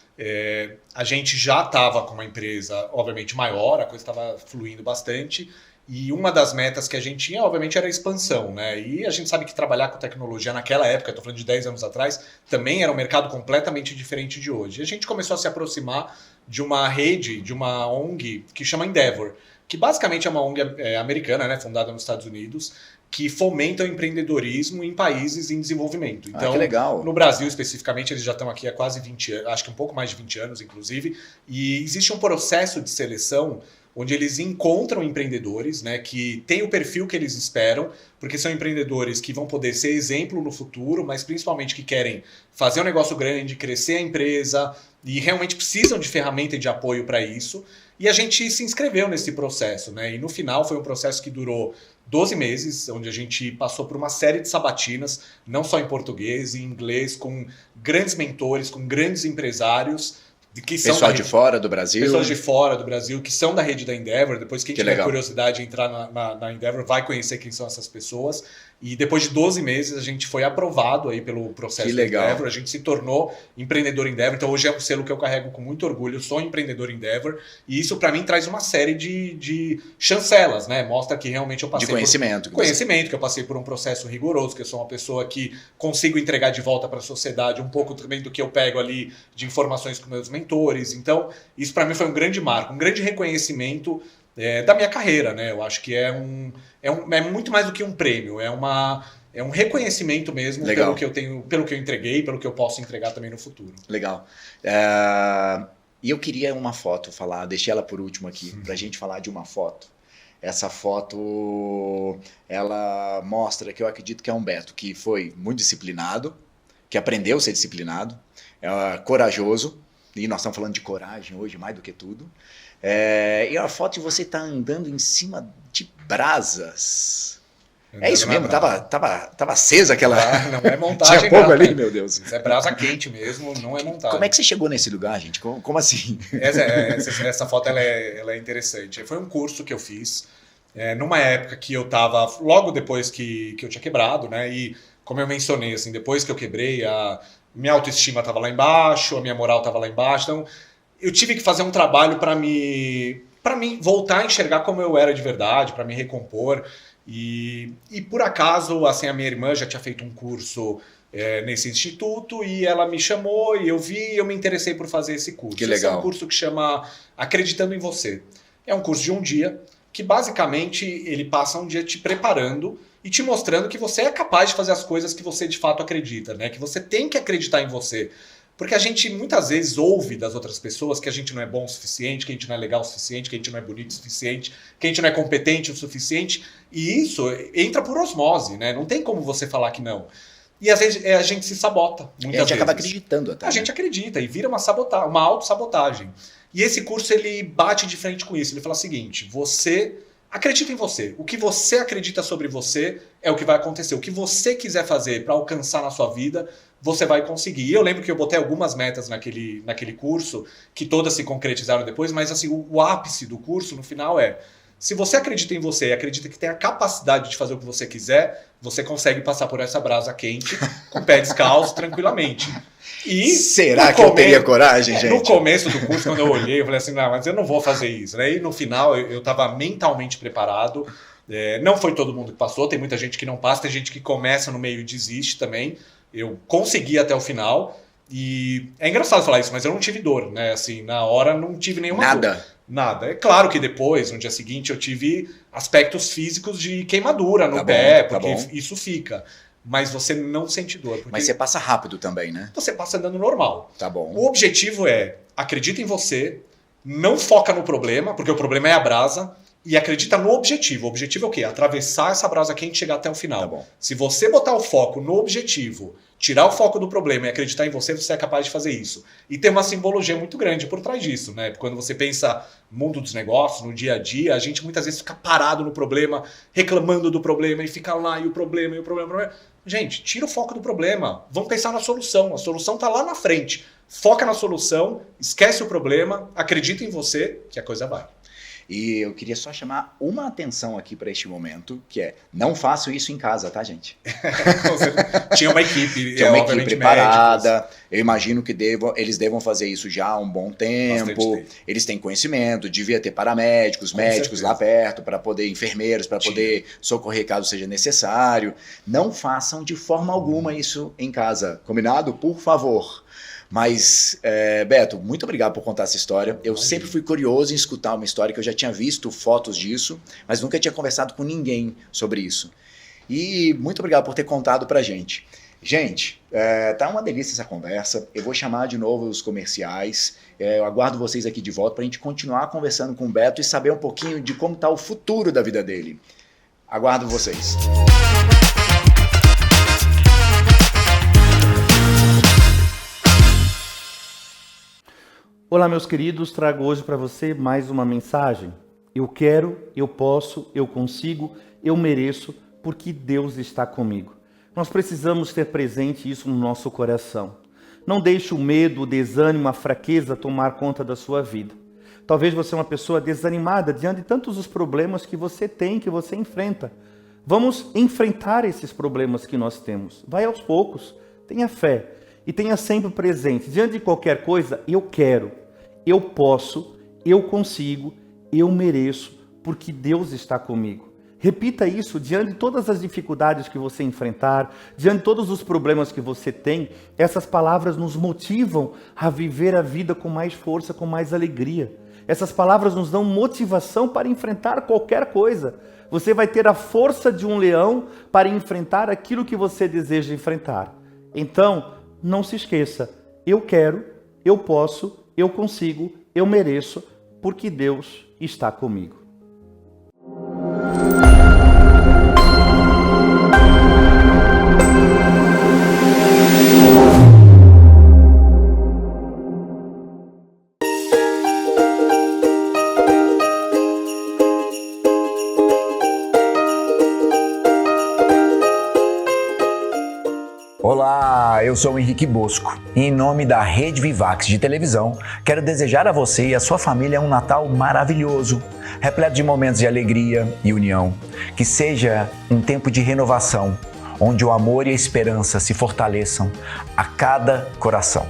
A gente já estava com uma empresa, obviamente, maior, a coisa estava fluindo bastante. E uma das metas que a gente tinha, obviamente, era a expansão, né? E a gente sabe que trabalhar com tecnologia naquela época, estou falando de 10 anos atrás, também era um mercado completamente diferente de hoje. E a gente começou a se aproximar de uma rede, de uma ONG que chama Endeavor, que basicamente é uma ONG americana, né, fundada nos Estados Unidos, que fomenta o empreendedorismo em países em desenvolvimento. Então, que legal. No Brasil, especificamente, eles já estão aqui há quase 20 anos, acho que um pouco mais de 20 anos, inclusive, e existe um processo de seleção onde eles encontram empreendedores, né, que têm o perfil que eles esperam, porque são empreendedores que vão poder ser exemplo no futuro, mas principalmente que querem fazer um negócio grande, crescer a empresa e realmente precisam de ferramenta e de apoio para isso. E a gente se inscreveu nesse processo, né? E no final foi um processo que durou 12 meses, onde a gente passou por uma série de sabatinas, não só em português, em inglês, com grandes mentores, com grandes empresários. Pessoal de fora do Brasil. Pessoas de fora do Brasil, que são da rede da Endeavor. Depois quem tiver legal. Curiosidade de entrar na Endeavor vai conhecer quem são essas pessoas. E depois de 12 meses a gente foi aprovado aí pelo processo Que legal. Endeavor, a gente se tornou empreendedor Endeavor, então hoje é um selo que eu carrego com muito orgulho, eu sou empreendedor Endeavor, e isso para mim traz uma série de chancelas, né? Mostra que realmente eu passei De conhecimento. que eu passei por um processo rigoroso, que eu sou uma pessoa que consigo entregar de volta para a sociedade um pouco também do que eu pego ali de informações com meus mentores. Então, isso para mim foi um grande marco, um grande reconhecimento da minha carreira, né? Eu acho que é muito mais do que um prêmio, é um reconhecimento mesmo pelo que eu tenho, pelo que eu entreguei, pelo que eu posso entregar também no futuro. Legal. E eu queria uma foto, deixei ela por último aqui, pra gente falar de uma foto. Essa foto, ela mostra que eu acredito que é um Beto que foi muito disciplinado, que aprendeu a ser disciplinado, corajoso, e nós estamos falando de coragem hoje mais do que tudo. E a foto de você tá andando em cima de brasas. É isso mesmo? Tava acesa aquela... Não é montagem. Tinha fogo ali, meu Deus. Isso é brasa quente mesmo, não é montagem. Como é que você chegou nesse lugar, gente? Como assim? Essa foto ela é interessante. Foi um curso que eu fiz numa época que eu tava logo depois que eu tinha quebrado, né? E como eu mencionei, assim, depois que eu quebrei, a minha autoestima tava lá embaixo, a minha moral tava lá embaixo, então eu tive que fazer um trabalho para mim voltar a enxergar como eu era de verdade, para me recompor. E por acaso, assim, a minha irmã já tinha feito um curso nesse instituto e ela me chamou e eu me interessei por fazer esse curso. Que legal. Esse é um curso que chama Acreditando em Você. É um curso de um dia que basicamente ele passa um dia te preparando e te mostrando que você é capaz de fazer as coisas que você de fato acredita, né? Que você tem que acreditar em você. Porque a gente muitas vezes ouve das outras pessoas que a gente não é bom o suficiente, que a gente não é legal o suficiente, que a gente não é bonito o suficiente, que a gente não é competente o suficiente. E isso entra por osmose, né? Não tem como você falar que não. E às vezes a gente se sabota. A gente acaba acreditando até. A gente acredita e vira uma autossabotagem. E esse curso ele bate de frente com isso. Ele fala o seguinte: você acredita em você. O que você acredita sobre você é o que vai acontecer. O que você quiser fazer para alcançar na sua vida, você vai conseguir. E eu lembro que eu botei algumas metas naquele curso, que todas se concretizaram depois, mas assim, o ápice do curso, no final, se você acredita em você e acredita que tem a capacidade de fazer o que você quiser, você consegue passar por essa brasa quente com o pé descalço, tranquilamente. E será que eu teria coragem, gente? No começo do curso, quando eu olhei, eu falei assim, não, mas eu não vou fazer isso. Né? E no final, eu estava mentalmente preparado. Não foi todo mundo que passou, tem muita gente que não passa, tem gente que começa no meio e desiste também. Eu consegui até o final e é engraçado falar isso, mas eu não tive dor, né? Assim, na hora não tive nenhuma dor. Nada. É claro que depois, no dia seguinte, eu tive aspectos físicos de queimadura no pé, porque isso fica. Mas você não sente dor. Mas você passa rápido também, né? Você passa andando normal. Tá bom. O objetivo acredita em você, não foca no problema, porque o problema é a brasa, e acredita no objetivo. O objetivo é o quê? Atravessar essa brasa quente e chegar até o final. Tá bom. Se você botar o foco no objetivo, tirar o foco do problema e acreditar em você, você é capaz de fazer isso. E tem uma simbologia muito grande por trás disso, né? Quando você pensa no mundo dos negócios, no dia a dia, a gente muitas vezes fica parado no problema, reclamando do problema, e fica lá, e o problema. Gente, tira o foco do problema. Vamos pensar na solução. A solução está lá na frente. Foca na solução, esquece o problema, acredita em você, que a coisa vai. E eu queria só chamar uma atenção aqui para este momento, que não façam isso em casa, tá, gente? Tinha uma equipe, tinha uma equipe preparada. Médicos. Eu imagino que eles devam fazer isso já há um bom tempo. Eles têm conhecimento, devia ter paramédicos, médicos lá perto, para poder, enfermeiros, para poder socorrer caso seja necessário. Não façam de forma alguma isso em casa, combinado? Por favor. Mas, Beto, muito obrigado por contar essa história. Eu sempre fui curioso em escutar uma história que eu já tinha visto fotos disso, mas nunca tinha conversado com ninguém sobre isso. E muito obrigado por ter contado pra gente. Gente, tá uma delícia essa conversa. Eu vou chamar de novo os comerciais. Eu aguardo vocês aqui de volta pra gente continuar conversando com o Beto e saber um pouquinho de como tá o futuro da vida dele. Aguardo vocês. Olá, meus queridos, trago hoje para você mais uma mensagem. Eu quero, eu posso, eu consigo, eu mereço, porque Deus está comigo. Nós precisamos ter presente isso no nosso coração. Não deixe o medo, o desânimo, a fraqueza tomar conta da sua vida. Talvez você é uma pessoa desanimada diante de tantos os problemas que você tem, que você enfrenta. Vamos enfrentar esses problemas que nós temos. Vai aos poucos, tenha fé e tenha sempre presente, diante de qualquer coisa, eu quero, eu posso, eu consigo, eu mereço, porque Deus está comigo. Repita isso diante de todas as dificuldades que você enfrentar, diante de todos os problemas que você tem. Essas palavras nos motivam a viver a vida com mais força, com mais alegria. Essas palavras nos dão motivação para enfrentar qualquer coisa. Você vai ter a força de um leão para enfrentar aquilo que você deseja enfrentar. Então, não se esqueça, eu quero, eu posso, eu consigo, eu mereço, porque Deus está comigo. Olá, eu sou o Henrique Bosco e em nome da Rede Vivax de televisão, quero desejar a você e a sua família um Natal maravilhoso, repleto de momentos de alegria e união. Que seja um tempo de renovação, onde o amor e a esperança se fortaleçam a cada coração.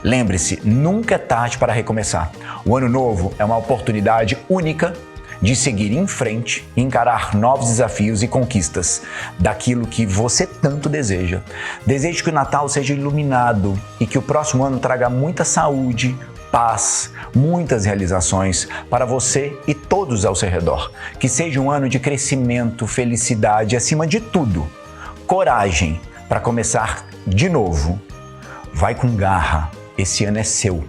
Lembre-se, nunca é tarde para recomeçar. O ano novo é uma oportunidade única de seguir em frente e encarar novos desafios e conquistas daquilo que você tanto deseja. Desejo que o Natal seja iluminado e que o próximo ano traga muita saúde, paz, muitas realizações para você e todos ao seu redor. Que seja um ano de crescimento, felicidade e, acima de tudo, coragem para começar de novo. Vai com garra, esse ano é seu.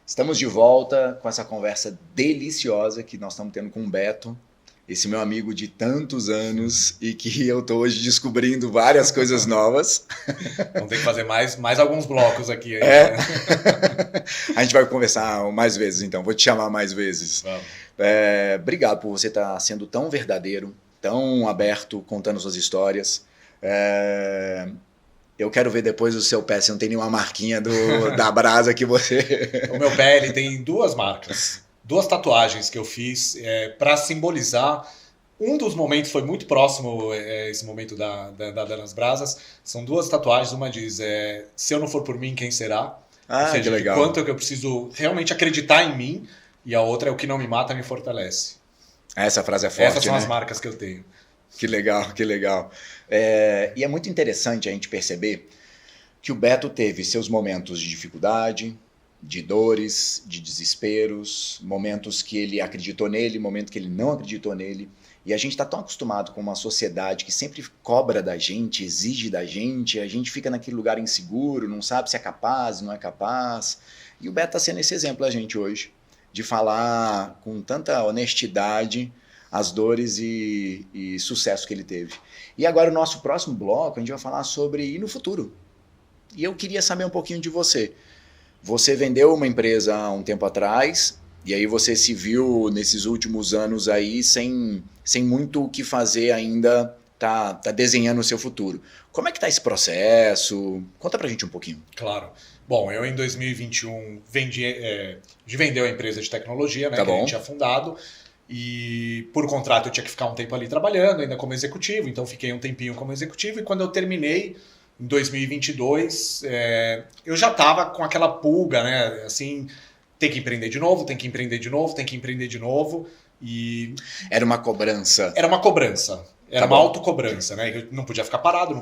Estamos de volta com essa conversa deliciosa que nós estamos tendo com o Beto, esse meu amigo de tantos anos e que eu estou hoje descobrindo várias coisas novas. Vamos ter que fazer mais alguns blocos aqui. Aí, né? né? A gente vai conversar mais vezes, então. Vou te chamar mais vezes. Obrigado por você estar sendo tão verdadeiro, tão aberto, contando suas histórias. Eu quero ver depois o seu pé, se não tem nenhuma marquinha da brasa que você... O meu pé ele tem duas marcas, duas tatuagens que eu fiz para simbolizar. Um dos momentos foi muito próximo, esse momento da nas brasas. São duas tatuagens, uma diz, se eu não for por mim, quem será? Ou seja, que legal. Quanto é que eu preciso realmente acreditar em mim, e a outra é o que não me mata, me fortalece. Essa frase é forte, Essas são né? as marcas que eu tenho. Que legal, que legal. E é muito interessante a gente perceber que o Beto teve seus momentos de dificuldade, de dores, de desesperos, momentos que ele acreditou nele, momentos que ele não acreditou nele. E a gente está tão acostumado com uma sociedade que sempre cobra da gente, exige da gente, a gente fica naquele lugar inseguro, não sabe se é capaz, não é capaz. E o Beto está sendo esse exemplo a gente hoje, de falar com tanta honestidade as dores e sucesso que ele teve. E agora o nosso próximo bloco, a gente vai falar sobre ir no futuro. E eu queria saber um pouquinho de você. Você vendeu uma empresa há um tempo atrás, e aí você se viu nesses últimos anos aí sem muito o que fazer ainda, tá desenhando o seu futuro. Como é que tá esse processo? Conta pra gente um pouquinho. Claro. Bom, eu em 2021 vendeu a empresa de tecnologia, né, Tá que a bom. gente tinha fundado. E por contrato eu tinha que ficar um tempo ali trabalhando, ainda como executivo, então fiquei um tempinho como executivo, e quando eu terminei, em 2022, eu já estava com aquela pulga, né, assim, tem que empreender de novo, tem que empreender de novo, tem que empreender de novo, e... Era uma cobrança. Era uma cobrança, era Tá uma bom. autocobrança, né, eu não podia ficar parado,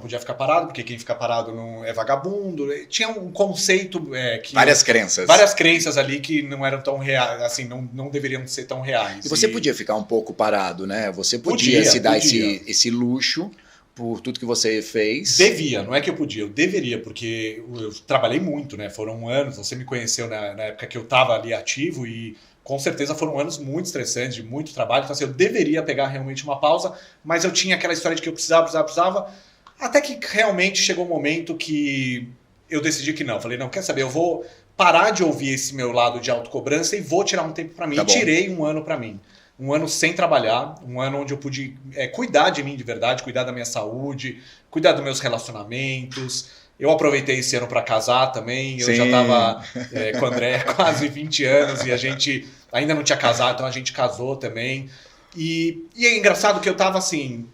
porque quem fica parado não é vagabundo, tinha um conceito que... Várias crenças. Várias crenças ali que não eram tão reais, assim, não deveriam ser tão reais. E você podia ficar um pouco parado, né? Você podia se dar podia. esse luxo por tudo que você fez. Devia, não é que eu podia, eu deveria, porque eu trabalhei muito, né? Foram anos, você me conheceu na época que eu estava ali ativo e com certeza foram anos muito estressantes, de muito trabalho, então assim, eu deveria pegar realmente uma pausa, mas eu tinha aquela história de que eu precisava, até que realmente chegou um momento que eu decidi que não, falei, não, quer saber, eu vou parar de ouvir esse meu lado de autocobrança e vou tirar um tempo para mim, Tá e bom. tirei um ano para mim. um ano sem trabalhar, um ano onde eu pude cuidar de mim de verdade, cuidar da minha saúde, cuidar dos meus relacionamentos. Eu aproveitei esse ano para casar também. Eu já estava com o André há quase 20 anos e a gente ainda não tinha casado, então a gente casou também. E é engraçado que eu estava assim...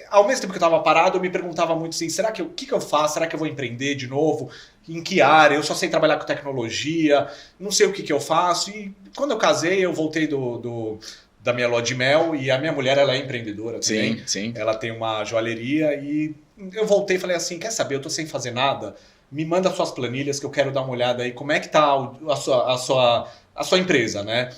Ao mesmo tempo que eu estava parado, eu me perguntava muito assim, o que eu faço? Será que eu vou empreender de novo? Em que área? Eu só sei trabalhar com tecnologia, não sei o que eu faço. E quando eu casei, eu voltei da minha lua de mel e a minha mulher, ela é empreendedora também. Sim. Ela tem uma joalheria e eu voltei e falei assim, quer saber, eu tô sem fazer nada, me manda suas planilhas que eu quero dar uma olhada aí, como é que tá a sua empresa, né?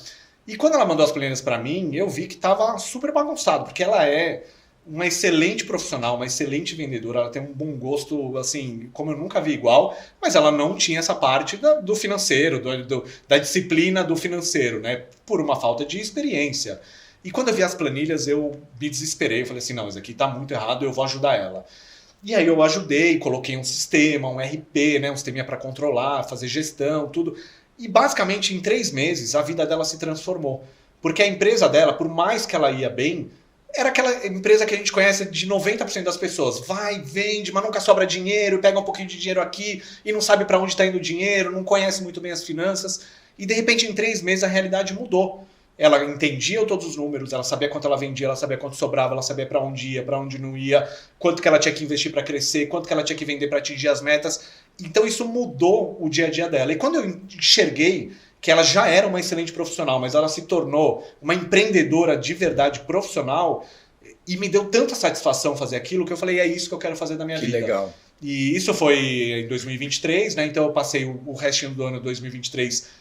E quando ela mandou as planilhas para mim, eu vi que tava super bagunçado, porque ela é uma excelente profissional, uma excelente vendedora, ela tem um bom gosto, assim, como eu nunca vi igual, mas ela não tinha essa parte do financeiro, da disciplina do financeiro, né? Por uma falta de experiência. E quando eu vi as planilhas, eu me desesperei, falei assim, não, isso aqui tá muito errado, eu vou ajudar ela. E aí eu ajudei, coloquei um sistema, um RP, né, um sisteminha para controlar, fazer gestão, tudo. E basicamente em 3 meses a vida dela se transformou. Porque a empresa dela, por mais que ela ia bem, era aquela empresa que a gente conhece de 90% das pessoas. Vai, vende, mas nunca sobra dinheiro, pega um pouquinho de dinheiro aqui e não sabe para onde está indo o dinheiro, não conhece muito bem as finanças. E de repente em 3 meses a realidade mudou. Ela entendia todos os números, ela sabia quanto ela vendia, ela sabia quanto sobrava, ela sabia para onde ia, para onde não ia, quanto que ela tinha que investir para crescer, quanto que ela tinha que vender para atingir as metas. Então isso mudou o dia a dia dela. E quando eu enxerguei que ela já era uma excelente profissional, mas ela se tornou uma empreendedora de verdade profissional, e me deu tanta satisfação fazer aquilo que eu falei, é isso que eu quero fazer da minha vida. Que legal. E isso foi em 2023, né? Então eu passei o restinho do ano 2023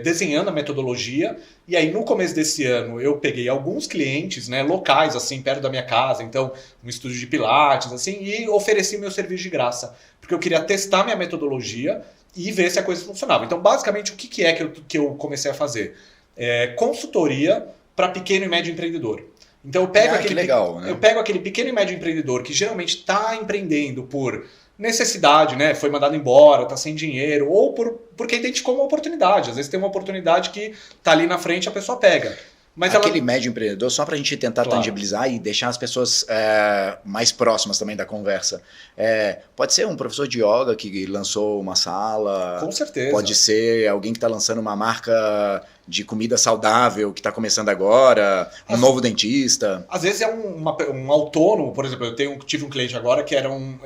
desenhando a metodologia, e aí no começo desse ano eu peguei alguns clientes, né, locais, assim, perto da minha casa, então um estúdio de pilates, assim, e ofereci meu serviço de graça, porque eu queria testar minha metodologia e ver se a coisa funcionava. Então basicamente o que é que eu comecei a fazer? Consultoria para pequeno e médio empreendedor. Então eu pego, eu pego aquele pequeno e médio empreendedor que geralmente está empreendendo por necessidade, né? Foi mandado embora, tá sem dinheiro, ou porque identificou uma oportunidade. Às vezes tem uma oportunidade que tá ali na frente, a pessoa pega. Mas aquele médio empreendedor, só para a gente tentar tangibilizar e deixar as pessoas mais próximas também da conversa. Pode ser um professor de yoga que lançou uma sala. Com certeza. Pode ser alguém que está lançando uma marca de comida saudável que está começando agora, um novo dentista. Às vezes é um autônomo, por exemplo, tive um cliente agora que eram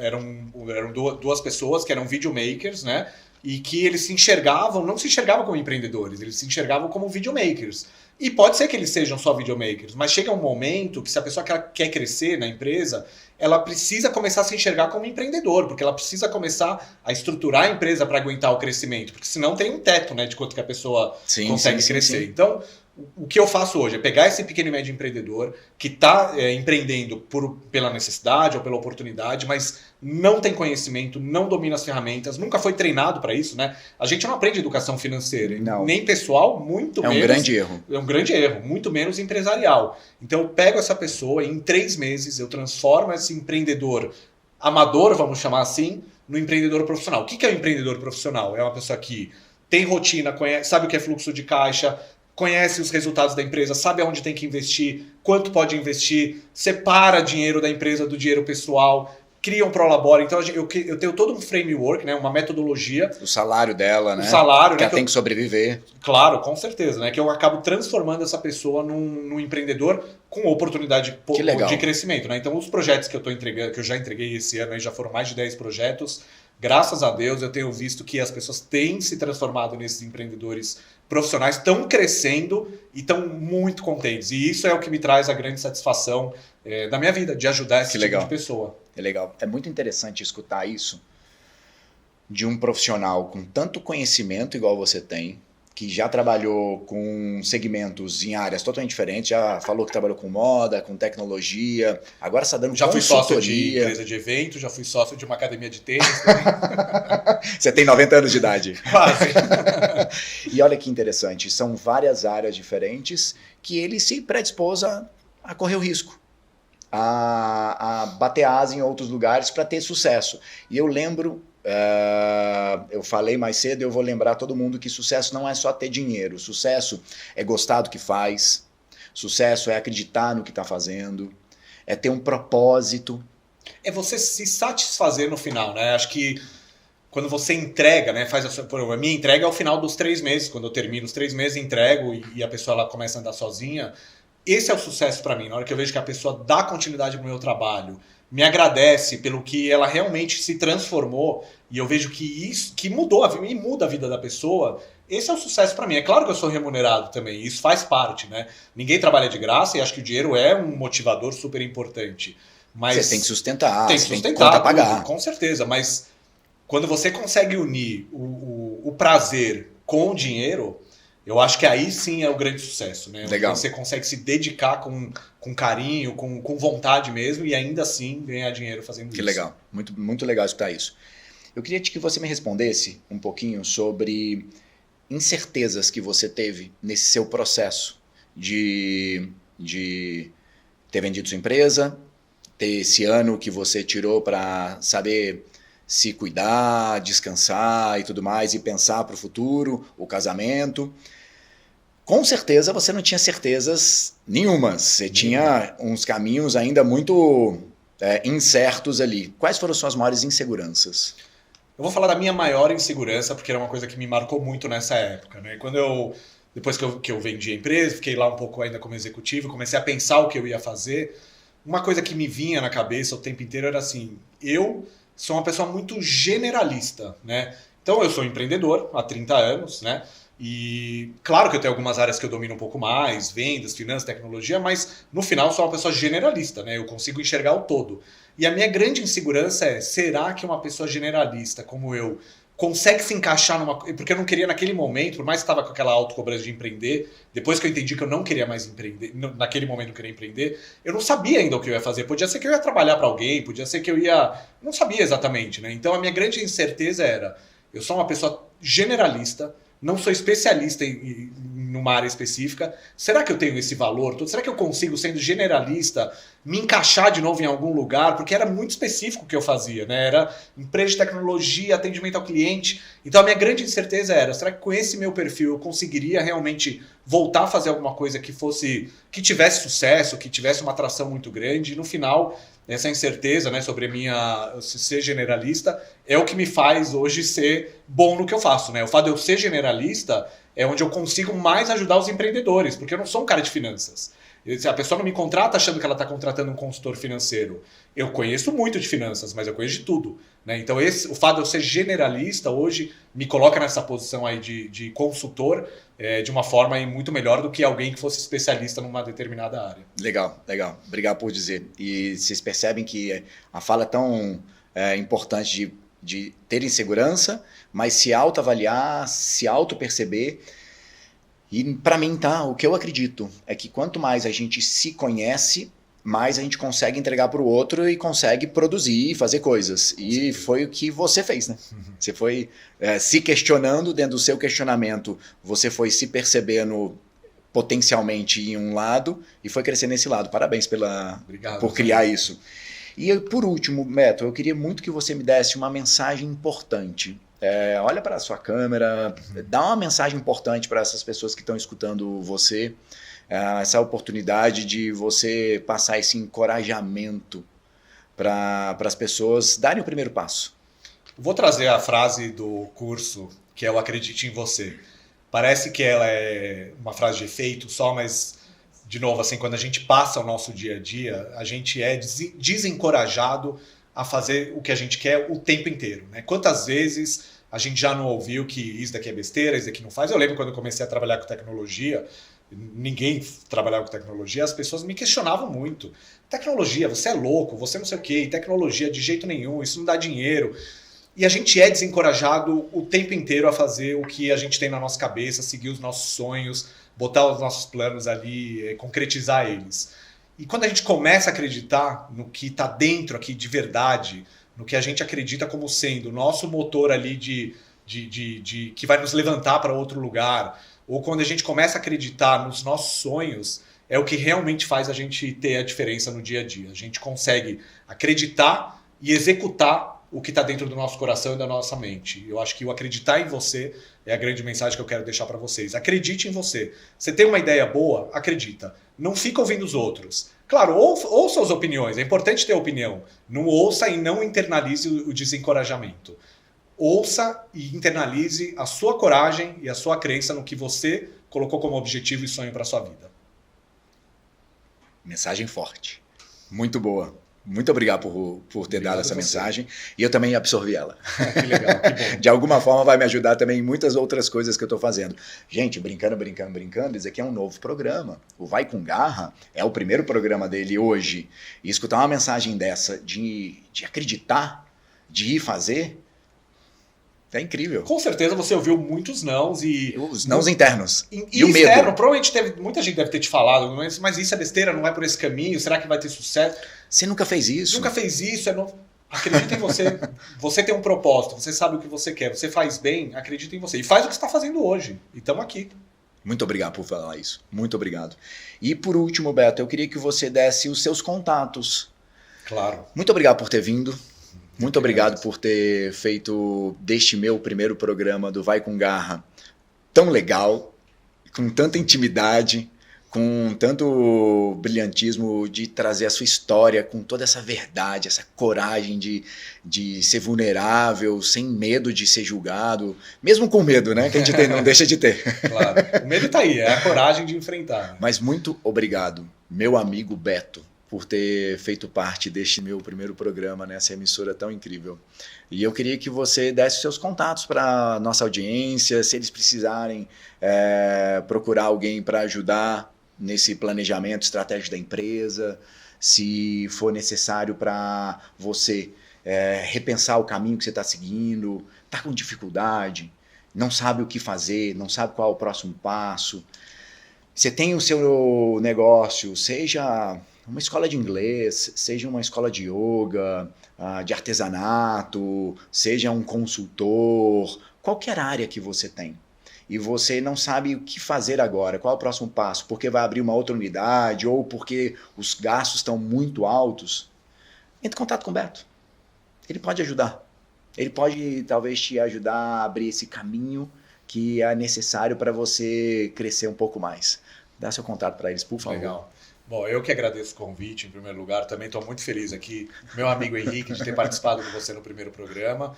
2 pessoas que eram videomakers, né? E que eles não se enxergavam como empreendedores, eles se enxergavam como videomakers. E pode ser que eles sejam só videomakers, mas chega um momento que se a pessoa quer crescer na empresa, ela precisa começar a se enxergar como empreendedor, porque ela precisa começar a estruturar a empresa para aguentar o crescimento, porque senão tem um teto, né, de quanto que a pessoa consegue crescer. Sim. Então, o que eu faço hoje é pegar esse pequeno e médio empreendedor que está empreendendo pela necessidade ou pela oportunidade, mas não tem conhecimento, não domina as ferramentas, nunca foi treinado para isso, né? A gente não aprende educação financeira, nem pessoal, muito menos. É um grande erro. É um grande erro, muito menos empresarial. Então eu pego essa pessoa e em 3 meses eu transformo esse empreendedor amador, vamos chamar assim, no empreendedor profissional. O que é um empreendedor profissional? É uma pessoa que tem rotina, sabe o que é fluxo de caixa, conhece os resultados da empresa, sabe aonde tem que investir, quanto pode investir, separa dinheiro da empresa do dinheiro pessoal, cria um prolabore. Então eu tenho todo um framework, né, uma metodologia. O salário dela, né? O salário, que né, ela tem que sobreviver. Claro, com certeza, né? Que eu acabo transformando essa pessoa num empreendedor com oportunidade de crescimento, né? Então os projetos que eu tô entregando, que eu já entreguei esse ano, aí já foram mais de 10 projetos. Graças a Deus eu tenho visto que as pessoas têm se transformado nesses empreendedores profissionais, estão crescendo e estão muito contentes. E isso é o que me traz a grande satisfação da minha vida, de ajudar esse tipo de pessoa. É legal. É muito interessante escutar isso de um profissional com tanto conhecimento igual você tem, que já trabalhou com segmentos em áreas totalmente diferentes, já falou que trabalhou com moda, com tecnologia, agora está dando consultoria. Já fui sócio de empresa de evento, já fui sócio de uma academia de tênis também. Você tem 90 anos de idade. Quase. E olha que interessante, são várias áreas diferentes que ele se predispôs a correr o risco, a bater asa em outros lugares para ter sucesso. E eu lembro eu falei mais cedo, eu vou lembrar todo mundo que sucesso não é só ter dinheiro. Sucesso é gostar do que faz. Sucesso é acreditar no que está fazendo. É ter um propósito. É você se satisfazer no final, né? Acho que quando você entrega, né? A minha entrega é ao final dos 3 meses. Quando eu termino os 3 meses, entrego e a pessoa ela começa a andar sozinha. Esse é o sucesso para mim. Na hora que eu vejo que a pessoa dá continuidade pro meu trabalho, me agradece pelo que ela realmente se transformou e eu vejo que isso que mudou e muda a vida da pessoa, esse é o sucesso para mim. É claro que eu sou remunerado também, isso faz parte, né? Ninguém trabalha de graça e acho que o dinheiro é um motivador super importante. Mas você tem que sustentar, tem que você tem sustentar, conta a pagar. tudo, com certeza, mas quando você consegue unir o prazer com o dinheiro, eu acho que aí sim é o grande sucesso, né? Legal. Você consegue se dedicar com carinho, com vontade mesmo e ainda assim ganhar dinheiro fazendo isso. Que legal, muito, muito legal escutar isso. Eu queria que você me respondesse um pouquinho sobre incertezas que você teve nesse seu processo de ter vendido sua empresa, ter esse ano que você tirou para saber se cuidar, descansar e tudo mais, e pensar para o futuro, o casamento. Com certeza você não tinha certezas nenhumas, você tinha uns caminhos ainda muito incertos ali. Quais foram suas maiores inseguranças? Eu vou falar da minha maior insegurança, porque era uma coisa que me marcou muito nessa época, né? Depois que eu vendi a empresa, fiquei lá um pouco ainda como executivo, comecei a pensar o que eu ia fazer. Uma coisa que me vinha na cabeça o tempo inteiro era assim, eu sou uma pessoa muito generalista, né? Então eu sou empreendedor há 30 anos, né? E claro que eu tenho algumas áreas que eu domino um pouco mais, vendas, finanças, tecnologia, mas no final eu sou uma pessoa generalista, né? Eu consigo enxergar o todo. E a minha grande insegurança é, será que uma pessoa generalista como eu consegue se encaixar numa... Porque eu não queria naquele momento, por mais que estava com aquela autocobrança de empreender, depois que eu entendi que eu não queria mais empreender, naquele momento eu queria empreender, eu não sabia ainda o que eu ia fazer. Podia ser que eu ia trabalhar para alguém, podia ser que eu ia... Não sabia exatamente, né? Então a minha grande incerteza era, eu sou uma pessoa generalista, não sou especialista numa área específica. Será que eu tenho esse valor? Será que eu consigo, sendo generalista, me encaixar de novo em algum lugar? Porque era muito específico o que eu fazia, né? Era empresa de tecnologia, atendimento ao cliente. Então a minha grande incerteza era, será que com esse meu perfil eu conseguiria realmente voltar a fazer alguma coisa que tivesse sucesso, que tivesse uma atração muito grande? E no final, essa incerteza, né, sobre ser generalista é o que me faz hoje ser bom no que eu faço, né? O fato de eu ser generalista é onde eu consigo mais ajudar os empreendedores, porque eu não sou um cara de finanças. A pessoa não me contrata achando que ela está contratando um consultor financeiro. Eu conheço muito de finanças, mas eu conheço de tudo, né? Então o fato de eu ser generalista hoje me coloca nessa posição aí de consultor de uma forma aí muito melhor do que alguém que fosse especialista numa determinada área. Legal, legal. Obrigado por dizer. E vocês percebem que a fala é tão importante de ter insegurança, mas se autoavaliar, se auto-perceber. E para mim, tá, o que eu acredito é que quanto mais a gente se conhece, mais a gente consegue entregar para o outro e consegue produzir e fazer coisas. E foi o que você fez, né? Você foi se questionando dentro do seu questionamento, você foi se percebendo potencialmente em um lado e foi crescer nesse lado. Parabéns por criar isso. E por último, Beto, eu queria muito que você me desse uma mensagem importante. Olha para a sua câmera, dá uma mensagem importante para essas pessoas que estão escutando você, essa oportunidade de você passar esse encorajamento para as pessoas darem o primeiro passo. Vou trazer a frase do curso, que é o Acredite em Você. Parece que ela é uma frase de efeito só, mas, de novo, assim, quando a gente passa o nosso dia a dia, a gente é desencorajado a fazer o que a gente quer o tempo inteiro, né? Quantas vezes a gente já não ouviu que isso daqui é besteira, isso daqui não faz? Eu lembro quando eu comecei a trabalhar com tecnologia, ninguém trabalhava com tecnologia, as pessoas me questionavam muito. Tecnologia, você é louco, você não sei o quê, tecnologia de jeito nenhum, isso não dá dinheiro. E a gente é desencorajado o tempo inteiro a fazer o que a gente tem na nossa cabeça, seguir os nossos sonhos, botar os nossos planos ali, concretizar eles. E quando a gente começa a acreditar no que está dentro aqui de verdade, no que a gente acredita como sendo o nosso motor ali que vai nos levantar para outro lugar, ou quando a gente começa a acreditar nos nossos sonhos, é o que realmente faz a gente ter a diferença no dia a dia. A gente consegue acreditar e executar o que está dentro do nosso coração e da nossa mente. Eu acho que o acreditar em você é a grande mensagem que eu quero deixar para vocês. Acredite em você. Você tem uma ideia boa? Acredita. Não fica ouvindo os outros. Claro, ouça as opiniões. É importante ter opinião. Não ouça e não internalize o desencorajamento. Ouça e internalize a sua coragem e a sua crença no que você colocou como objetivo e sonho para sua vida. Mensagem forte. Muito boa. Muito obrigado por ter dado essa mensagem. E eu também absorvi ela. Que legal, que bom. De alguma forma vai me ajudar também em muitas outras coisas que eu estou fazendo. Gente, brincando, isso aqui é um novo programa. O Vai Com Garra é o primeiro programa dele hoje. E escutar uma mensagem dessa de acreditar, de ir fazer, é incrível. Com certeza você ouviu muitos nãos e... Os nãos internos. E o medo. Externo, provavelmente muita gente deve ter te falado, mas isso é besteira, não vai por esse caminho, será que vai ter sucesso? Você nunca fez isso. Nunca fez isso, acredita em você. Você tem um propósito, você sabe o que você quer, você faz bem, acredita em você. E faz o que você está fazendo hoje. E estamos aqui. Muito obrigado por falar isso. Muito obrigado. E por último, Beto, eu queria que você desse os seus contatos. Claro. Muito obrigado por ter vindo. Muito obrigado por ter feito deste meu primeiro programa do Vai Com Garra tão legal, com tanta intimidade, com tanto brilhantismo de trazer a sua história, com toda essa verdade, essa coragem de ser vulnerável, sem medo de ser julgado, mesmo com medo, né? Que a gente não deixa de ter. Claro, o medo tá aí, é a coragem de enfrentar. Né? Mas muito obrigado, meu amigo Beto, por ter feito parte deste meu primeiro programa nessa emissora tão incrível. E eu queria que você desse seus contatos para nossa audiência, se eles precisarem procurar alguém para ajudar nesse planejamento estratégico da empresa, se for necessário para você repensar o caminho que você está seguindo, está com dificuldade, não sabe o que fazer, não sabe qual é o próximo passo. Você tem o seu negócio, seja uma escola de inglês, seja uma escola de yoga, de artesanato, seja um consultor, qualquer área que você tem. E você não sabe o que fazer agora, qual é o próximo passo, porque vai abrir uma outra unidade ou porque os gastos estão muito altos, entre em contato com o Beto. Ele pode ajudar. Ele pode talvez te ajudar a abrir esse caminho que é necessário para você crescer um pouco mais. Dá seu contato para eles, por favor. Legal. Bom, eu que agradeço o convite, em primeiro lugar. Também estou muito feliz aqui, meu amigo Henrique, de ter participado com você no primeiro programa.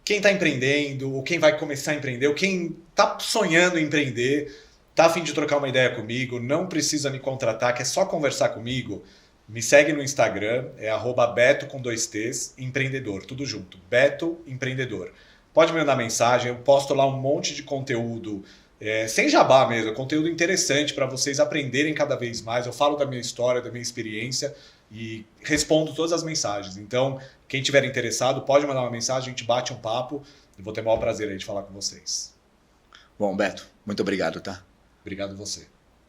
Quem está empreendendo, ou quem vai começar a empreender, ou quem está sonhando em empreender, está a fim de trocar uma ideia comigo, não precisa me contratar, quer só conversar comigo, me segue no Instagram, é @Beto com 2 T's, empreendedor, tudo junto, Beto Empreendedor. Pode me mandar mensagem, eu posto lá um monte de conteúdo, sem jabá mesmo, conteúdo interessante para vocês aprenderem cada vez mais. Eu falo da minha história, da minha experiência e respondo todas as mensagens. Então, quem tiver interessado, pode mandar uma mensagem, a gente bate um papo. Eu vou ter o maior prazer aí de falar com vocês. Bom, Beto, muito obrigado, tá? Obrigado a você.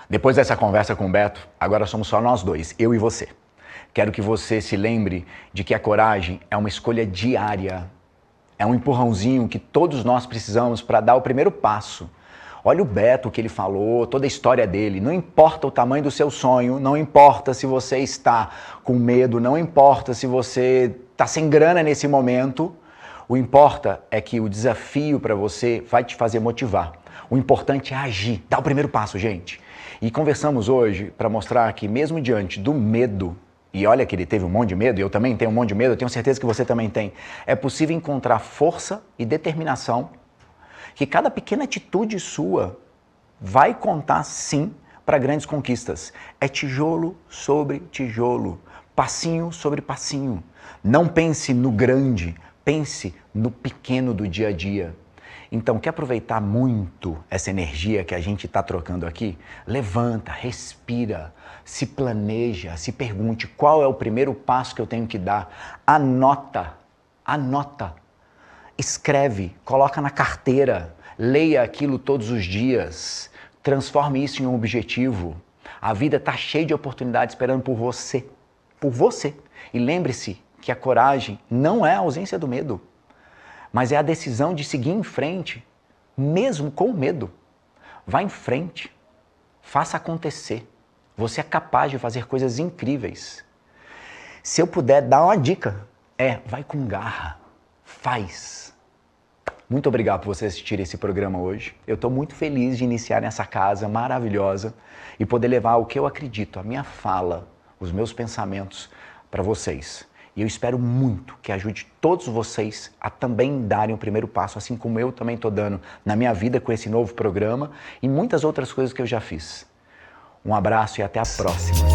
Depois dessa conversa com o Beto, agora somos só nós dois, eu e você. Quero que você se lembre de que a coragem é uma escolha diária. É um empurrãozinho que todos nós precisamos para dar o primeiro passo. Olha o Beto, o que ele falou, toda a história dele. Não importa o tamanho do seu sonho, não importa se você está com medo, não importa se você está sem grana nesse momento. O importa é que o desafio para você vai te fazer motivar. O importante é agir, dar o primeiro passo, gente. E conversamos hoje para mostrar que mesmo diante do medo, e olha que ele teve um monte de medo, e eu também tenho um monte de medo, eu tenho certeza que você também tem, é possível encontrar força e determinação, que cada pequena atitude sua vai contar sim para grandes conquistas. É tijolo sobre tijolo, passinho sobre passinho. Não pense no grande, pense no pequeno do dia a dia. Então, quer aproveitar muito essa energia que a gente está trocando aqui? Levanta, respira, se planeja, se pergunte qual é o primeiro passo que eu tenho que dar. Anota. Escreve, coloca na carteira, leia aquilo todos os dias, transforme isso em um objetivo. A vida está cheia de oportunidades esperando por você. E lembre-se que a coragem não é a ausência do medo, mas é a decisão de seguir em frente, mesmo com medo. Vá em frente, faça acontecer. Você é capaz de fazer coisas incríveis. Se eu puder dar uma dica vai com garra, faz. Muito obrigado por você assistir esse programa hoje. Eu estou muito feliz de iniciar nessa casa maravilhosa e poder levar o que eu acredito, a minha fala, os meus pensamentos para vocês. E eu espero muito que ajude todos vocês a também darem o primeiro passo, assim como eu também estou dando na minha vida com esse novo programa e muitas outras coisas que eu já fiz. Um abraço e até a próxima.